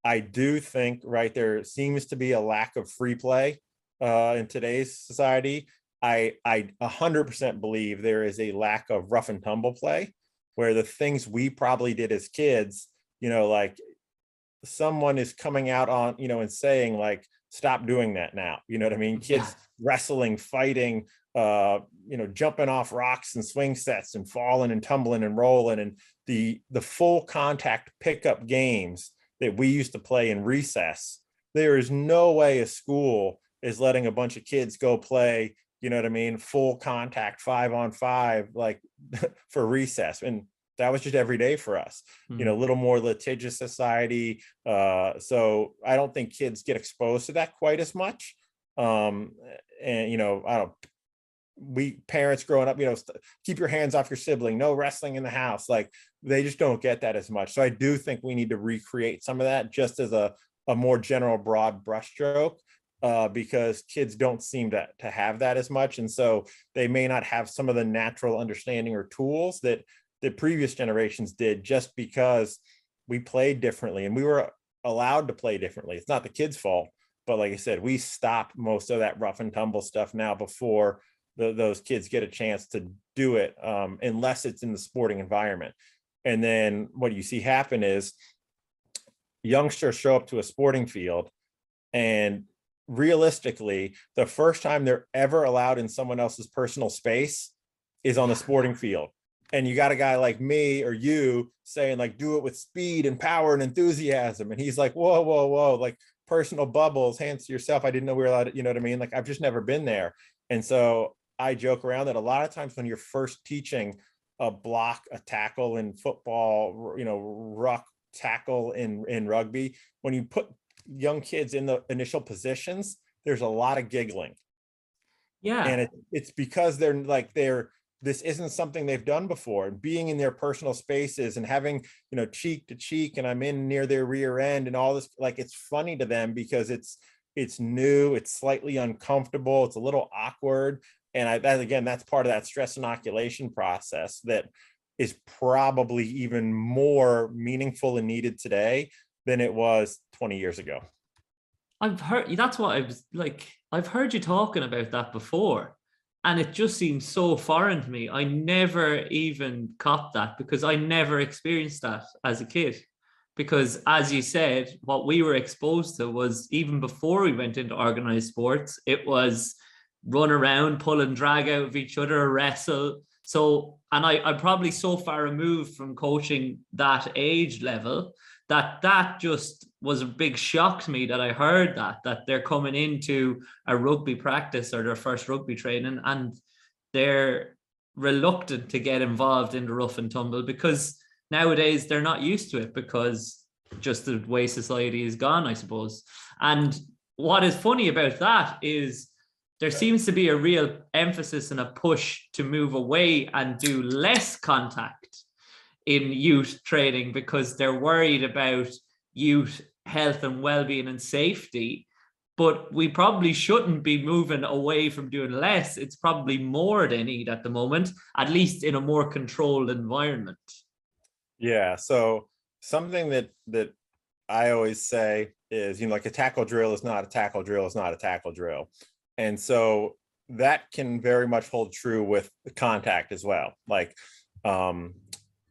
I do think, right, there seems to be a lack of free play in today's society. I 100% believe there is a lack of rough and tumble play, where the things we probably did as kids, like someone is coming out on, and saying like, stop doing that now. You know what I mean? Kids wrestling, fighting, jumping off rocks and swing sets and falling and tumbling and rolling, and the full contact pickup games that we used to play in recess. There is no way a school is letting a bunch of kids go play, full contact 5-on-5, like for recess. And that was just every day for us, a little more litigious society. So I don't think kids get exposed to that quite as much. We parents growing up, keep your hands off your sibling, no wrestling in the house. Like, they just don't get that as much. So I do think we need to recreate some of that, just as a more general broad brushstroke. Because kids don't seem to have that as much. And so they may not have some of the natural understanding or tools that the previous generations did, just because we played differently and we were allowed to play differently. It's not the kids' fault, but like I said, we stop most of that rough and tumble stuff now before those kids get a chance to do it, unless it's in the sporting environment. And then what you see happen is youngsters show up to a sporting field, and realistically, the first time they're ever allowed in someone else's personal space is on the sporting field. And you got a guy like me or you saying like, do it with speed and power and enthusiasm. And he's like, whoa, whoa, whoa, like personal bubbles, hands to yourself. I didn't know we were allowed to, you know what I mean? Like, I've just never been there. And so I joke around that a lot of times when you're first teaching a block, a tackle in football, ruck, tackle in rugby, when you put young kids in the initial positions, there's a lot of giggling. Yeah. And it's because this isn't something they've done before. Being in their personal spaces and having, cheek to cheek, and I'm in near their rear end and all this, like, it's funny to them because it's new, it's slightly uncomfortable, it's a little awkward. And that's part of that stress inoculation process that is probably even more meaningful and needed today than it was 20 years ago. I've heard, that's what I was like, I've heard you talking about that before, and it just seems so foreign to me. I never even caught that because I never experienced that as a kid. Because as you said, what we were exposed to was, even before we went into organized sports, it was run around, pull and drag out of each other, wrestle. So, and I'm probably so far removed from coaching that age level that just was a big shock to me that I heard that they're coming into a rugby practice or their first rugby training and they're reluctant to get involved in the rough and tumble because nowadays they're not used to it because just the way society is gone, I suppose. And what is funny about that is there seems to be a real emphasis and a push to move away and do less contact in youth training because they're worried about youth health and well-being and safety. But we probably shouldn't be moving away from doing less. It's probably more they need at the moment, at least in a more controlled environment. Yeah. So something that I always say is, like, a tackle drill is not a tackle drill is not a tackle drill. And so that can very much hold true with the contact as well. Like,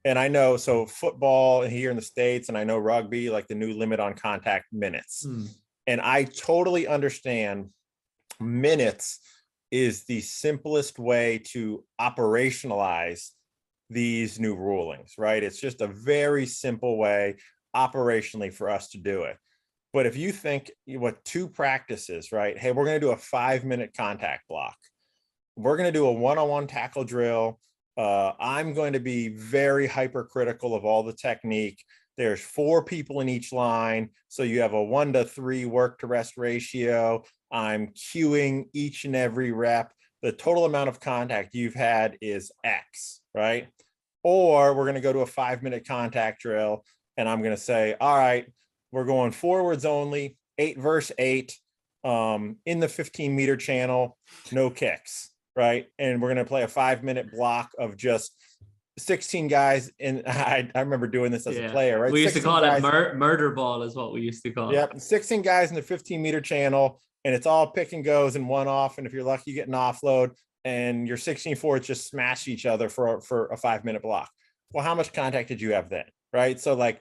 and I know, so football here in the States, and I know rugby, like the new limit on contact minutes. And I totally understand minutes is the simplest way to operationalize these new rulings, right? It's just a very simple way operationally for us to do it. But if you think what 2 practices, right? Hey, we're going to do a 5-minute contact block. We're going to do a one-on-one tackle drill. I'm going to be very hypercritical of all the technique. There's 4 people in each line. So you have a 1-to-3 work to rest ratio. I'm cueing each and every rep. The total amount of contact you've had is X, right? Or we're going to go to a 5-minute contact drill. And I'm going to say, all right, we're going forwards only, 8 versus 8, in the 15-meter channel, no kicks, right? And we're going to play a 5-minute block of just 16 guys. And I remember doing this as a player, right? We used to call it murder ball is what we used to call it. Yep, 16 guys in the 15-meter channel, and it's all pick and goes and one off. And if you're lucky, you get an offload, and your 16 forwards just smash each other for a 5-minute block. Well, how much contact did you have then, right? So like,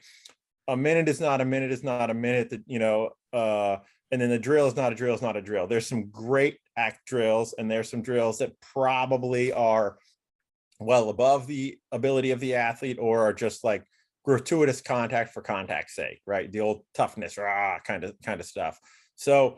a minute is not a minute is not a minute, that, and then the drill is not a drill is not a drill. There's some great act drills, and there's some drills that probably are well above the ability of the athlete or are just like gratuitous contact for contact's sake, right? The old toughness, kind of stuff. So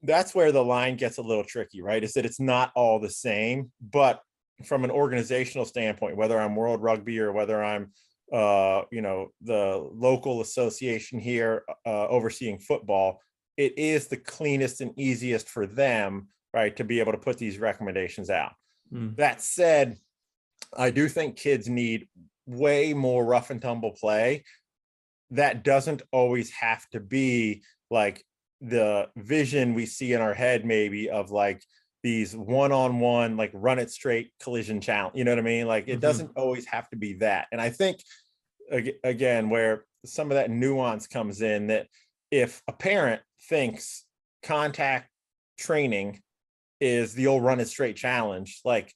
that's where the line gets a little tricky, right? Is that it's not all the same, but from an organizational standpoint, whether I'm World Rugby or whether I'm the local association here overseeing football, it is the cleanest and easiest for them, right, to be able to put these recommendations out. That said, I do think kids need way more rough and tumble play. That doesn't always have to be like the vision we see in our head, maybe, of like these one-on-one, like run it straight collision challenge. You know what I mean? Like, it doesn't always have to be that. And I think, again, where some of that nuance comes in, that if a parent thinks contact training is the old run it straight challenge, like,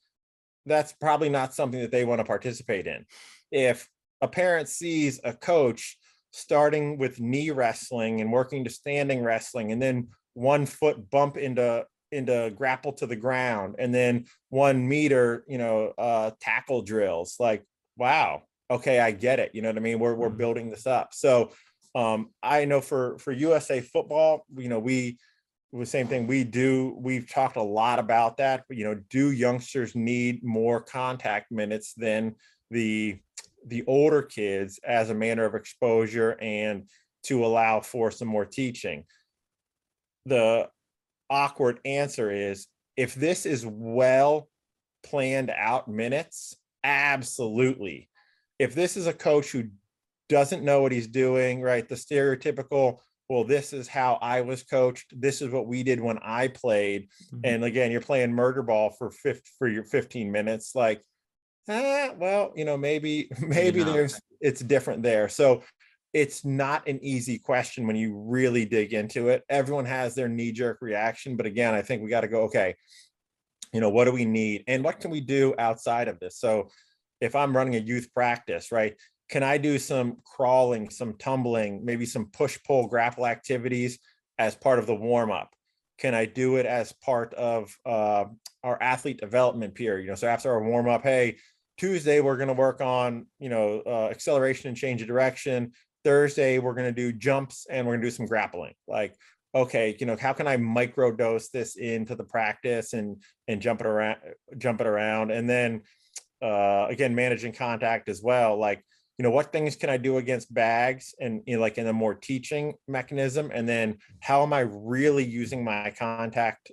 that's probably not something that they want to participate in. If a parent sees a coach starting with knee wrestling and working to standing wrestling, and then 1 foot bump into grapple to the ground, and then 1 meter, tackle drills. Like, wow, okay, I get it. You know what I mean? We're building this up. So I know for USA football, we the same thing we've talked a lot about that. Do youngsters need more contact minutes than the older kids as a manner of exposure and to allow for some more teaching? The awkward answer is, if this is well planned out minutes, absolutely. If this is a coach who doesn't know what he's doing, right? The stereotypical, well, this is how I was coached, this is what we did when I played. And again, you're playing murder ball for your 15 minutes. Like, well, maybe it's different there. So it's not an easy question when you really dig into it. Everyone has their knee-jerk reaction, but again, I think we got to go, okay, what do we need and what can we do outside of this? So if I'm running a youth practice, right, can I do some crawling, some tumbling, maybe some push-pull grapple activities as part of the warm-up? Can I do it as part of our athlete development period? So after our warm-up, hey, Tuesday we're going to work on acceleration and change of direction. Thursday we're going to do jumps and we're going to do some grappling. Like, okay, how can I micro dose this into the practice and jump it around? And then again, managing contact as well. Like, what things can I do against bags and like in a more teaching mechanism? And then how am I really using my contact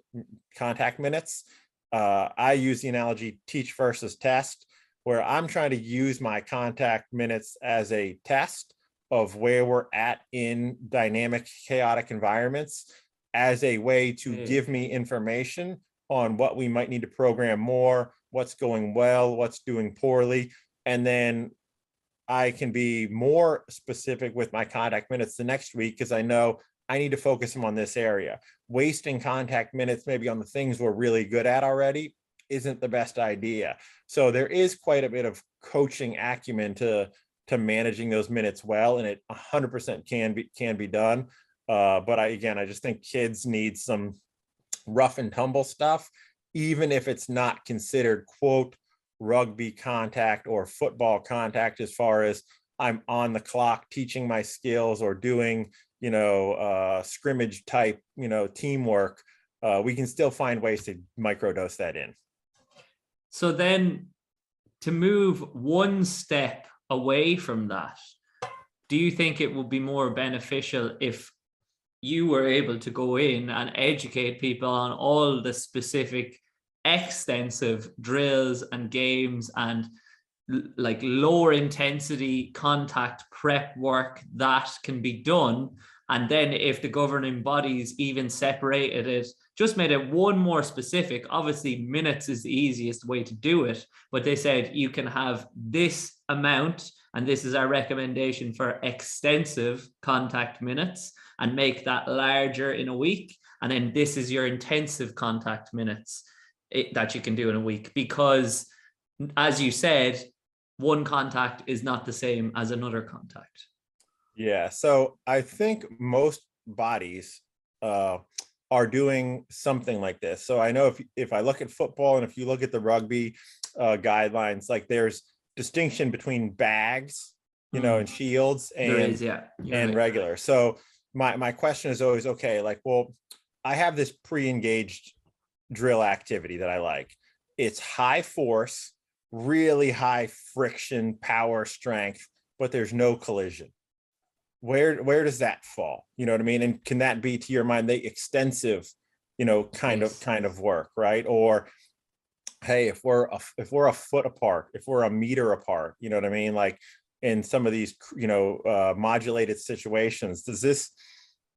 minutes? I use the analogy teach versus test, where I'm trying to use my contact minutes as a test of where we're at in dynamic, chaotic environments, as a way to give me information on what we might need to program more, what's going well, what's doing poorly. And then I can be more specific with my contact minutes the next week, because I know I need to focus them on this area. Wasting contact minutes maybe on the things we're really good at already isn't the best idea. So there is quite a bit of coaching acumen to managing those minutes well, and it 100% can be done. But I just think kids need some rough and tumble stuff, even if it's not considered quote rugby contact or football contact, as far as I'm on the clock teaching my skills or doing scrimmage type teamwork. We can still find ways to microdose that in. So then, to move one step away from that, do you think it would be more beneficial if you were able to go in and educate people on all the specific extensive drills and games and like lower intensity contact prep work that can be done? And then if the governing bodies even separated it, just made it one more specific, obviously minutes is the easiest way to do it, but they said you can have this amount and this is our recommendation for extensive contact minutes, and make that larger in a week. And then this is your intensive contact minutes that you can do in a week, because as you said, one contact is not the same as another contact. Yeah, so I think most bodies are doing something like this. So I know if I look at football and if you look at the rugby guidelines, like there's distinction between bags, and shields and right. regular. So my question is always, okay, like, well, I have this pre-engaged drill activity that I like. It's high force, really high friction, power, strength, but there's no collision. Where does that fall? You know what I mean? And can that be, to your mind, the extensive, kind of work, right? Or hey, if we're a foot apart, if we're a meter apart, you know what I mean? Like in some of these, modulated situations, does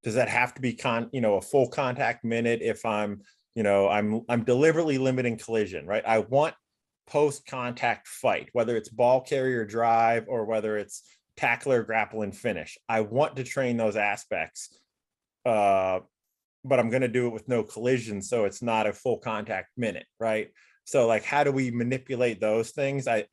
that have to be a full contact minute if I'm deliberately limiting collision, right? I want post-contact fight, whether it's ball carrier drive or whether it's tackler, grapple, and finish. I want to train those aspects, but I'm going to do it with no collision, so it's not a full contact minute, right? So like, how do we manipulate those things? I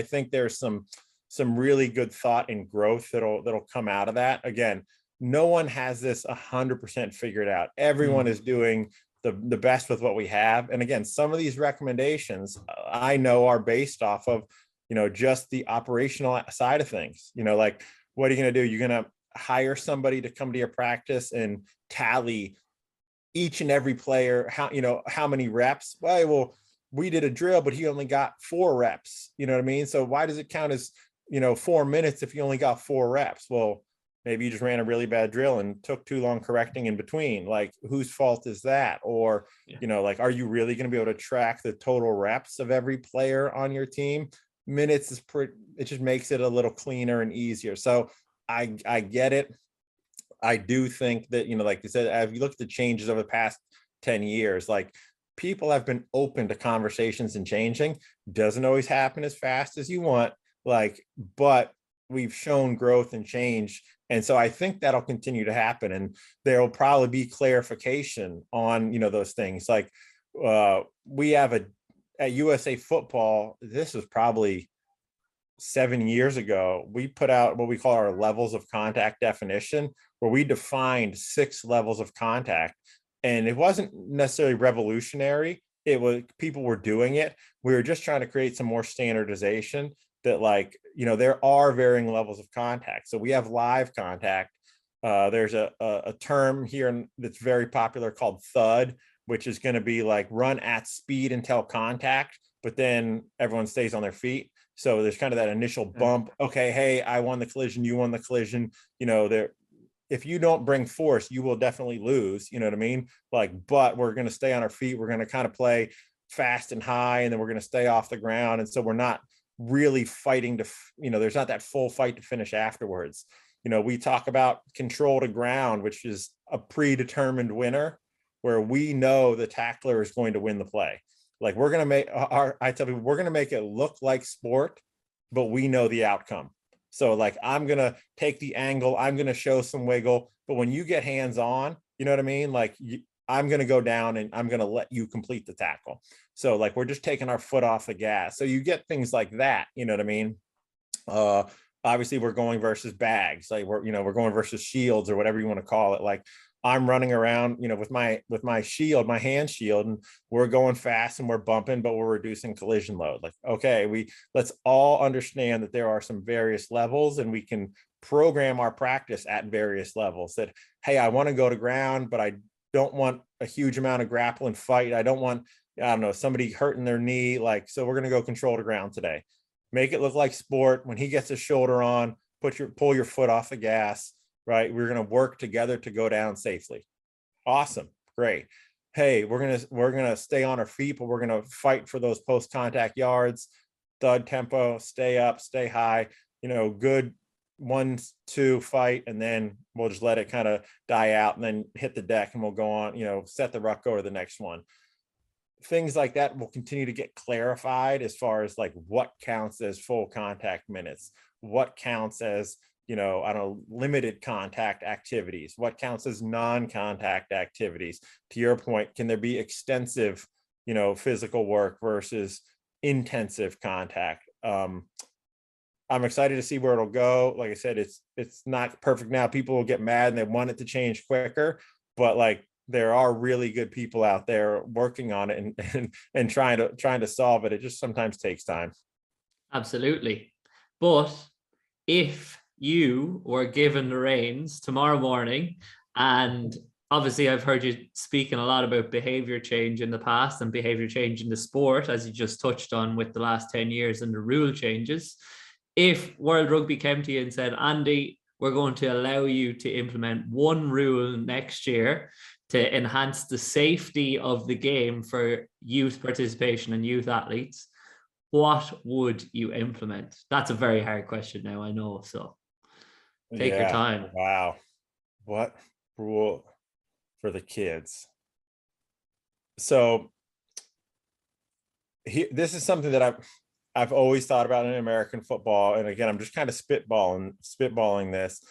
think there's some some really good thought and growth that'll come out of that. Again, no one has this 100% figured out. Everyone is doing the best with what we have. And again, some of these recommendations I know are based off of, just the operational side of things. Like, what are you going to do? You're going to hire somebody to come to your practice and tally each and every player, how many reps? Well, we did a drill, but he only got 4 reps. You know what I mean? So why does it count as, 4 minutes if you only got 4 reps? Well, maybe you just ran a really bad drill and took too long correcting in between. Like, whose fault is that? Or, like, are you really going to be able to track the total reps of every player on your team? Minutes is it just makes it a little cleaner and easier. So I get it. I do think that, like you said, if you look at the changes over the past 10 years, like, people have been open to conversations and changing. Doesn't always happen as fast as you want, but we've shown growth and change. And so I think that'll continue to happen. And there'll probably be clarification on, those things. Like, we have at USA Football, this was probably 7 years ago, we put out what we call our levels of contact definition, where we defined 6 levels of contact. And it wasn't necessarily revolutionary. It was, people were doing it. We were just trying to create some more standardization that, there are varying levels of contact. So we have live contact. There's a term here that's very popular called thud, which is going to be like run at speed until contact, but then everyone stays on their feet. So there's kind of that initial bump. Okay, hey, I won the collision, you won the collision. If you don't bring force, you will definitely lose. You know what I mean? But we're going to stay on our feet. We're going to kind of play fast and high, and then we're going to stay off the ground. And so we're not really fighting to, there's not that full fight to finish afterwards. We talk about control to ground, which is a predetermined winner, where we know the tackler is going to win the play. Like, we're going to make I tell people, we're going to make it look like sport, but we know the outcome. So, like, I'm going to take the angle, I'm going to show some wiggle, but when you get hands on, you know what I mean? Like, I'm going to go down and I'm going to let you complete the tackle. So, like, we're just taking our foot off the gas. So you get things like that, you know what I mean? Obviously we're going versus bags, like we're going versus shields, or whatever you want to call it. Like, I'm running around, with my shield, my hand shield, and we're going fast and we're bumping, but we're reducing collision load. Like, okay, let's all understand that there are some various levels, and we can program our practice at various levels. That, hey, I want to go to ground, but I don't want a huge amount of grapple and fight. I don't want, somebody hurting their knee. Like, so we're going to go control to ground today. Make it look like sport. When he gets his shoulder on, pull your foot off the gas. Right? We're going to work together to go down safely. Awesome. Great. Hey, we're going to stay on our feet, but we're going to fight for those post-contact yards. Thud tempo, stay up, stay high, good 1-2 fight, and then we'll just let it kind of die out and then hit the deck, and we'll go on, set the ruck, go to the next one. Things like that will continue to get clarified as far as, like, what counts as full contact minutes, what counts as, limited contact activities, what counts as non-contact activities. To your point, can there be extensive, physical work versus intensive contact? I'm excited to see where it'll go. Like I said, it's not perfect now. People will get mad and they want it to change quicker, but, like, there are really good people out there working on it and trying to solve it. It just sometimes takes time. Absolutely. But if you were given the reins tomorrow morning, and obviously I've heard you speaking a lot about behavior change in the past and behavior change in the sport, as you just touched on with the last 10 years and the rule changes. If World Rugby came to you and said, Andy, we're going to allow you to implement one rule next year to enhance the safety of the game for youth participation and youth athletes, what would you implement? That's a very hard question now, I know. So take your time. Wow. What rule for the kids? So this is something that I've always thought about in American football. And again, I'm just kind of spitballing this.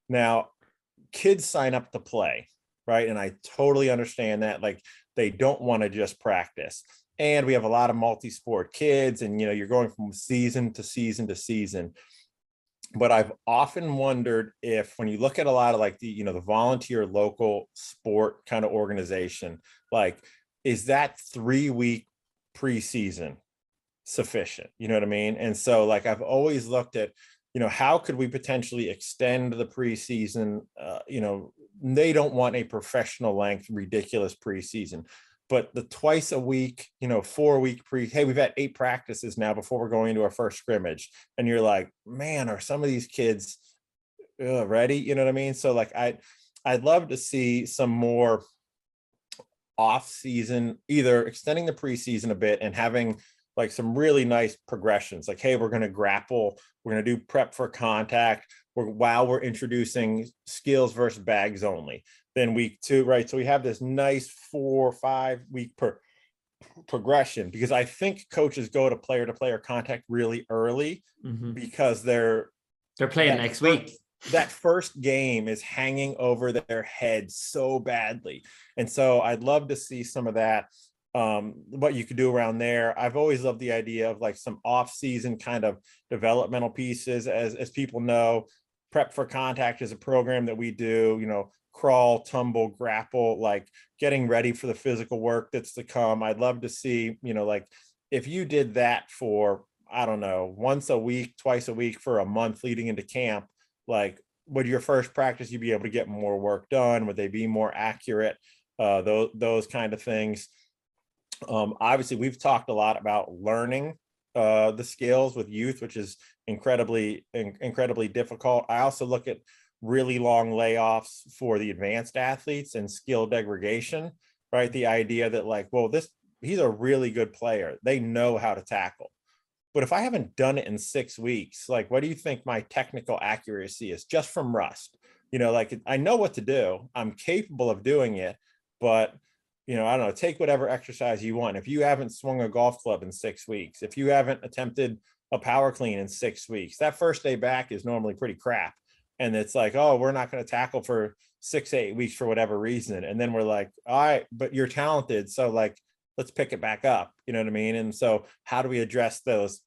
Now, kids sign up to play, right? And I totally understand that. Like, they don't want to just practice. and we have a lot of multi-sport kids, and you're going from season to season to season. But I've often wondered if, when you look at a lot of like the volunteer local sport kind of organization, like, is that 3-week preseason sufficient? You know what I mean? And so like, I've always looked at, how could we potentially extend the preseason? They don't want a professional length, ridiculous preseason, but the twice a week, 4-week hey, we've had 8 practices now before we're going into our first scrimmage. And you're like, man, are some of these kids ready? You know what I mean? So like, I'd love to see some more off season, either extending the preseason a bit and having like some really nice progressions. Like, hey, we're going to grapple. We're going to do prep for contact. While we're introducing skills versus bags only. Then week 2, right? So we have this nice 4 or 5 week progression, because I think coaches go to player contact really early because they're playing next week. That first game is hanging over their heads so badly. And so I'd love to see some of that, what you could do around there. I've always loved the idea of like some off-season kind of developmental pieces. As people know, Prep for Contact is a program that we do, crawl, tumble, grapple, like getting ready for the physical work that's to come. I'd love to see, like if you did that for, I don't know, once a week, twice a week for a month leading into camp, like would your first practice, you'd be able to get more work done? Would they be more accurate? Those kind of things. Obviously, we've talked a lot about learning the skills with youth, which is incredibly difficult. I also look at really long layoffs for the advanced athletes and skill degradation, right? The idea that like, well, he's a really good player. They know how to tackle. But if I haven't done it in 6 weeks, like, what do you think my technical accuracy is just from rust? Like I know what to do. I'm capable of doing it, but I don't know, take whatever exercise you want. If you haven't swung a golf club in 6 weeks, if you haven't attempted a power clean in 6 weeks, that first day back is normally pretty crap. And it's like, oh, we're not going to tackle for 6 to 8 weeks for whatever reason. And then we're like, all right, but you're talented. So like, let's pick it back up. You know what I mean? And so how do we address those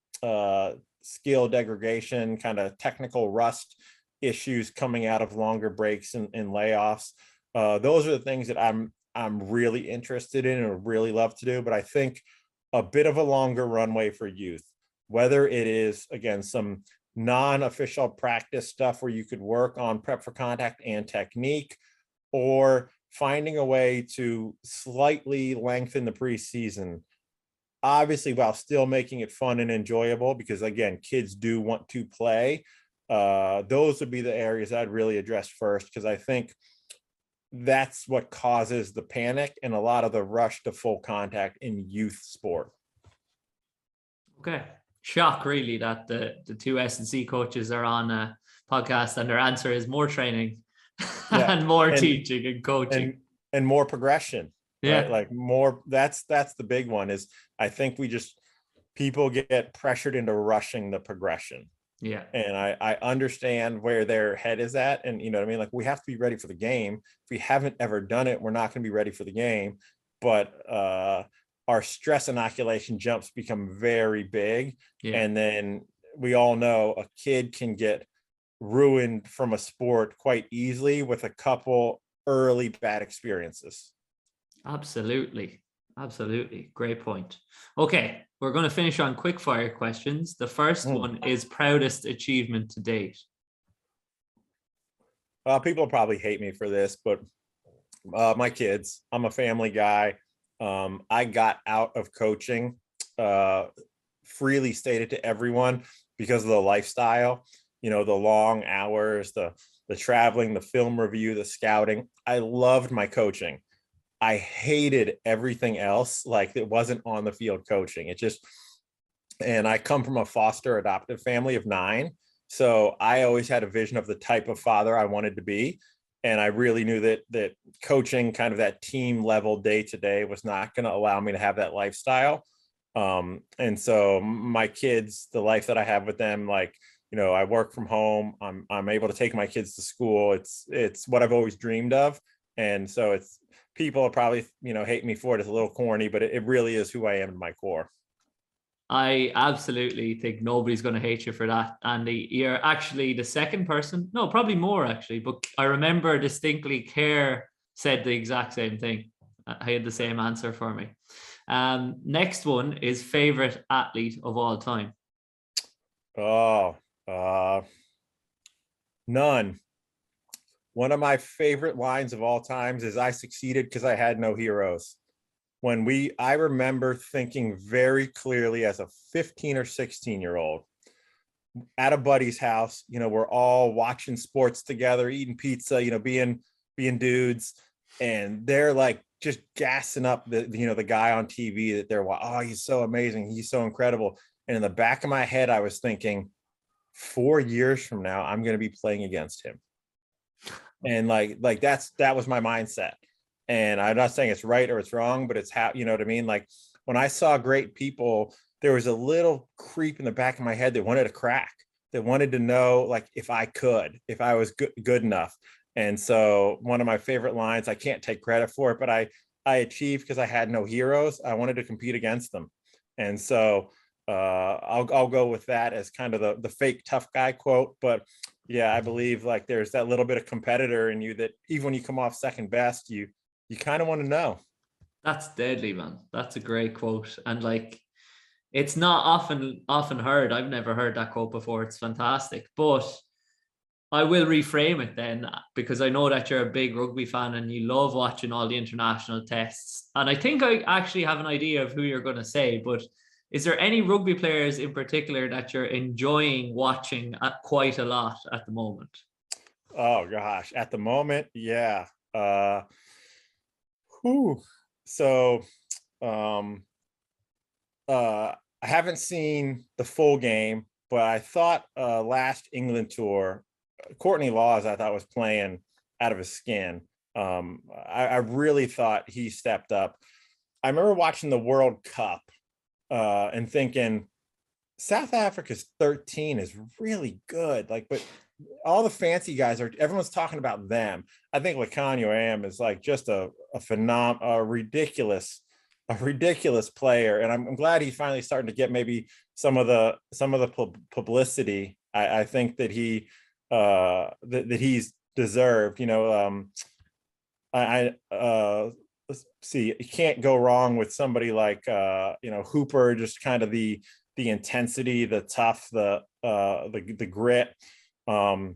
skill degradation, kind of technical rust issues coming out of longer breaks and layoffs? Those are the things that I'm really interested in and would really love to do. But I think a bit of a longer runway for youth, whether it is, again, some non-official practice stuff where you could work on prep for contact and technique, or finding a way to slightly lengthen the preseason, obviously while still making it fun and enjoyable, because again, kids do want to play. Those would be the areas I'd really address first, because I think that's what causes the panic and a lot of the rush to full contact in youth sport. Okay. Shock really that the two S&C coaches are on a podcast and their answer is more training and more teaching and coaching and more progression. Yeah. Right? Like more, that's the big one. Is I think people get pressured into rushing the progression. Yeah. And I understand where their head is at. And you know what I mean? Like, we have to be ready for the game. If we haven't ever done it, we're not going to be ready for the game. But our stress inoculation jumps become very big. Yeah. And then we all know a kid can get ruined from a sport quite easily with a couple early bad experiences. Absolutely. Great point. Okay, we're going to finish on quick fire questions. The first one is proudest achievement to date. People probably hate me for this, but my kids, I'm a family guy. I got out of coaching, freely stated to everyone, because of the lifestyle, the long hours, the traveling, the film review, the scouting. I loved my coaching. I hated everything else. Like, it wasn't on the field coaching. And I come from a foster adoptive family of 9. So I always had a vision of the type of father I wanted to be. And I really knew that coaching, kind of that team level day to day, was not going to allow me to have that lifestyle. And so my kids, the life that I have with them, like, I work from home. I'm able to take my kids to school. It's what I've always dreamed of. And so people probably, hate me for it. It's a little corny, but it really is who I am in my core. I absolutely think nobody's going to hate you for that, Andy. You're actually the second person, no, probably more actually, but I remember distinctly Kerr said the exact same thing. He had the same answer for me. Next one is favorite athlete of all time. Oh, none. One of my favorite lines of all times is, "I succeeded because I had no heroes." I remember thinking very clearly as a 15 or 16-year-old at a buddy's house, we're all watching sports together, eating pizza, being dudes, and they're like just gassing up the guy on TV that they're, oh, he's so amazing, he's so incredible. And in the back of my head, I was thinking, 4 years from now, I'm going to be playing against him. And that was my mindset. And I'm not saying it's right or it's wrong, but it's how, you know what I mean? Like when I saw great people, there was a little creep in the back of my head that wanted to crack, that wanted to know, like, if I was good enough. And so one of my favorite lines, I can't take credit for it, but I achieved because I had no heroes. I wanted to compete against them. And so I'll go with that as kind of the fake tough guy quote. But yeah, I believe like there's that little bit of competitor in you that even when you come off second best, you kind of want to know. That's deadly, man. That's a great quote. And like, it's not often heard. I've never heard that quote before. It's fantastic. But I will reframe it then, because I know that you're a big rugby fan and you love watching all the international tests. And I think I actually have an idea of who you're going to say, but is there any rugby players in particular that you're enjoying watching quite a lot at the moment? Oh gosh, at the moment, yeah. So I haven't sin the full game, but I thought last England tour, Courtney Laws, I thought was playing out of his skin. I really thought he stepped up. I remember watching the World Cup and thinking South Africa's 13 is really good. Like, but all the fancy guys everyone's talking about them. I think Lacanio Am is like just a ridiculous player. And I'm glad he's finally starting to get maybe some of the publicity. I think that that he's deserved, let's see, you can't go wrong with somebody like Hooper, just kind of the intensity, the tough, the grit. I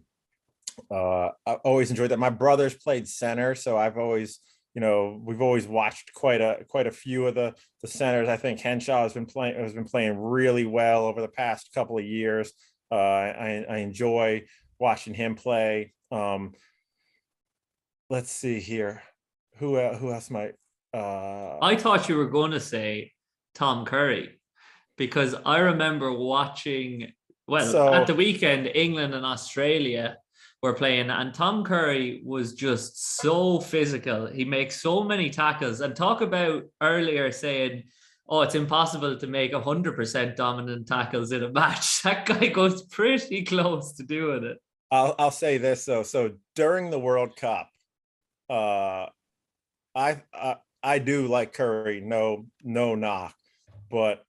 always enjoyed that. My brothers played center, so I've always, we've always watched quite a few of the centers. I think Henshaw has been playing really well over the past couple of years. I enjoy watching him play. Let's see here. Who else might? I thought you were going to say Tom Curry, because I remember watching, at the weekend, England and Australia were playing, and Tom Curry was just so physical. He makes so many tackles. And talk about earlier saying, oh, it's impossible to make 100% dominant tackles in a match. That guy goes pretty close to doing it. I'll say this though. So during the World Cup, I do like Curry, no knock, but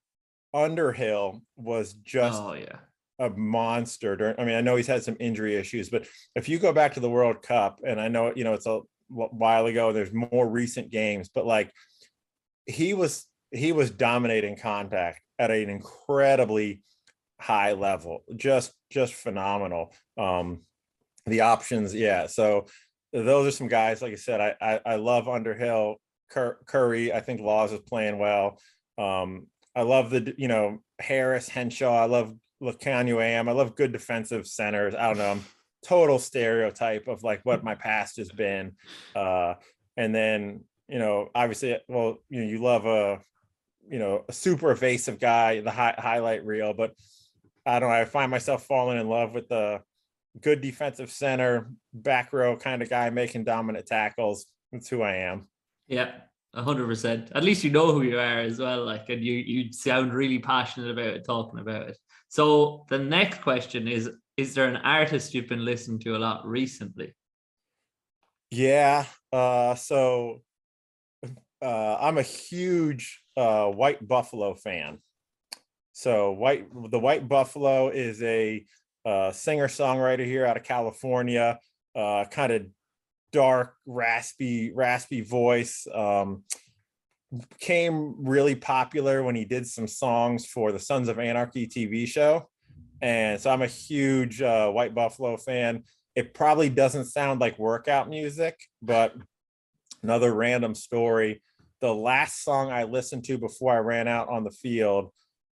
Underhill was just a monster. I know he's had some injury issues, but if you go back to the World Cup, and I know it's a while ago, there's more recent games, but like he was dominating contact at an incredibly high level, just phenomenal. The options, yeah. So those are some guys. Like I said, I love Underhill. Curry, I think Laws is playing well. I love Harris, Henshaw. I love Lacanio Am. I love good defensive centers. I don't know. I'm total stereotype of like what my past has been. And then, obviously, well, you love a super evasive guy, the highlight reel, but I don't know. I find myself falling in love with the good defensive center, back row kind of guy making dominant tackles. That's who I am. Yeah, 100%. At least you know who you are as well. Like, and you sound really passionate about it, talking about it. So the next question is there an artist you've been listening to a lot recently? Yeah. So I'm a huge White Buffalo fan. So the White Buffalo is a singer-songwriter here out of California, kind of dark, raspy voice. Became really popular when he did some songs for the Sons of Anarchy TV show. And so I'm a huge White Buffalo fan. It probably doesn't sound like workout music, but another random story. The last song I listened to before I ran out on the field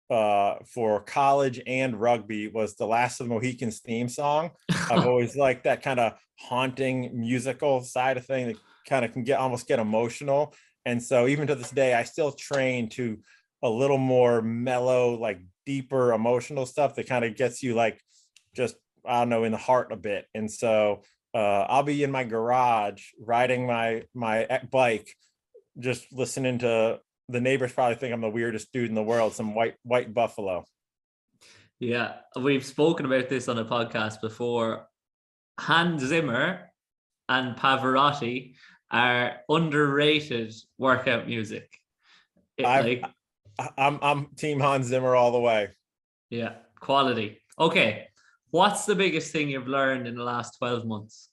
for college and rugby was the Last of the Mohicans theme song. I've always liked that kind of haunting musical side of thing that kind of can almost get emotional. And so even to this day, I still train to a little more mellow, like deeper emotional stuff that kind of gets you like just, I don't know, in the heart a bit. And so I'll be in my garage riding my bike, just listening to, the neighbors probably think I'm the weirdest dude in the world, some white Buffalo. Yeah, we've spoken about this on a podcast before. Hans Zimmer and Pavarotti are underrated workout music. I'm team Hans Zimmer all the way. Yeah, quality. Okay, what's the biggest thing you've learned in the last 12 months?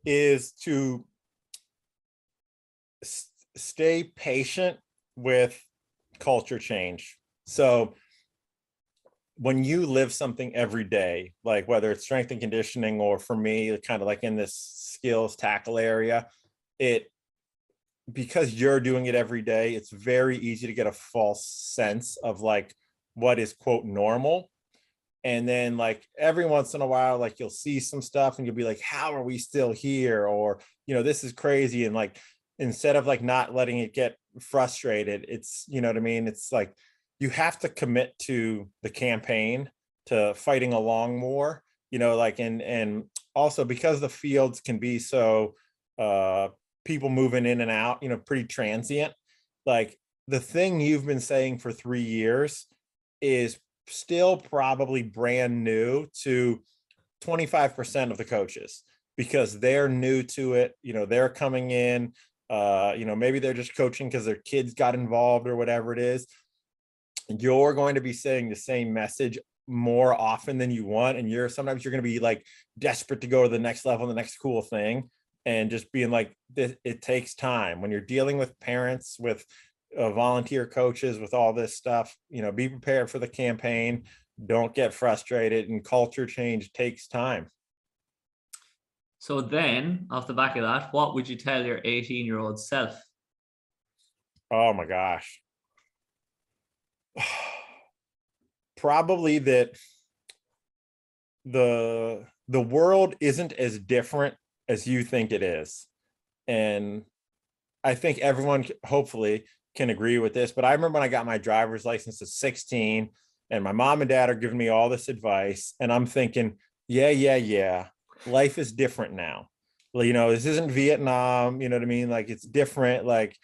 Is to stay patient with culture change. So when you live something every day, like whether it's strength and conditioning, or for me, kind of like in this skills tackle area, because you're doing it every day, it's very easy to get a false sense of like what is quote normal. And then like every once in a while, like you'll see some stuff and you'll be like, how are we still here? Or, this is crazy. And like, instead of like not letting it get frustrated, it's, you know what I mean? It's like, you have to commit to the campaign, to fighting along more, like, and also because the fields can be so people moving in and out, pretty transient. Like the thing you've been saying for 3 years is still probably brand new to 25% of the coaches, because they're new to it. They're coming in, maybe they're just coaching because their kids got involved or whatever it is. You're going to be saying the same message more often than you want. And sometimes you're going to be like desperate to go to the next level, the next cool thing. And just being like, it takes time when you're dealing with parents, with volunteer coaches, with all this stuff. Be prepared for the campaign. Don't get frustrated, and culture change takes time. So then, off the back of that, what would you tell your 18-year-old self? Oh my gosh. Probably that the world isn't as different as you think it is. And I think everyone hopefully can agree with this, but I remember when I got my driver's license at 16 and my mom and dad are giving me all this advice, and I'm thinking, yeah, life is different now. Well, this isn't Vietnam, you know what I mean? Like it's different. Like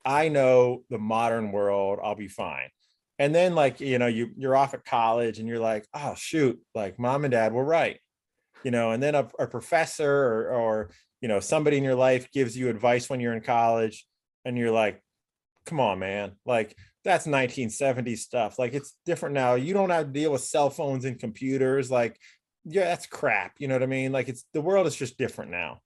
I know the modern world, I'll be fine. And then like, you're off at college and you're like, oh shoot, like mom and dad were right. And then a professor or somebody in your life gives you advice when you're in college and you're like, come on, man, like that's 1970s stuff. Like it's different now. You don't have to deal with cell phones and computers. Like, yeah, that's crap. You know what I mean? Like the world is just different now.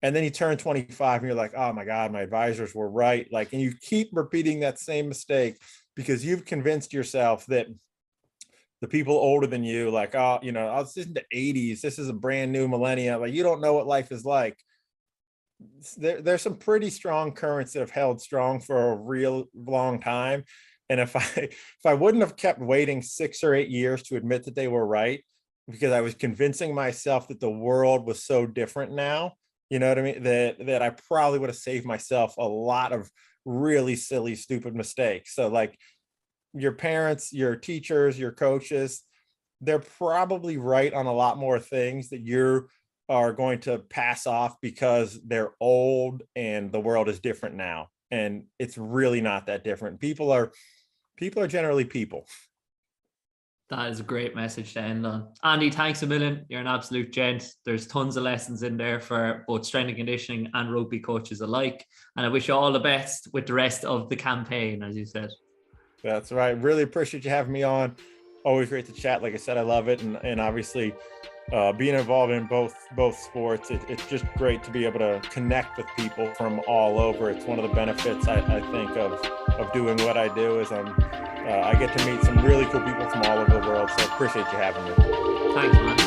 And then you turn 25 and you're like, oh my God, my advisors were right. Like, and you keep repeating that same mistake because you've convinced yourself that the people older than you, like, oh, I was in the 80s. This is a brand new millennia. Like, you don't know what life is like. There's some pretty strong currents that have held strong for a real long time. And if I wouldn't have kept waiting 6 or 8 years to admit that they were right, because I was convincing myself that the world was so different now, you know what I mean? That I probably would have saved myself a lot of really silly, stupid mistakes. So like your parents, your teachers, your coaches, they're probably right on a lot more things that you are going to pass off because they're old and the world is different now. And it's really not that different. People are generally people. That is a great message to end on. Andy, thanks a million. You're an absolute gent. There's tons of lessons in there for both strength and conditioning and rugby coaches alike. And I wish you all the best with the rest of the campaign, as you said. That's right. Really appreciate you having me on. Always great to chat. Like I said, I love it. And obviously being involved in both sports, it's just great to be able to connect with people from all over. It's one of the benefits I think of doing what I do is I get to meet some really cool people from all over the world. So I appreciate you having me. Thanks, man.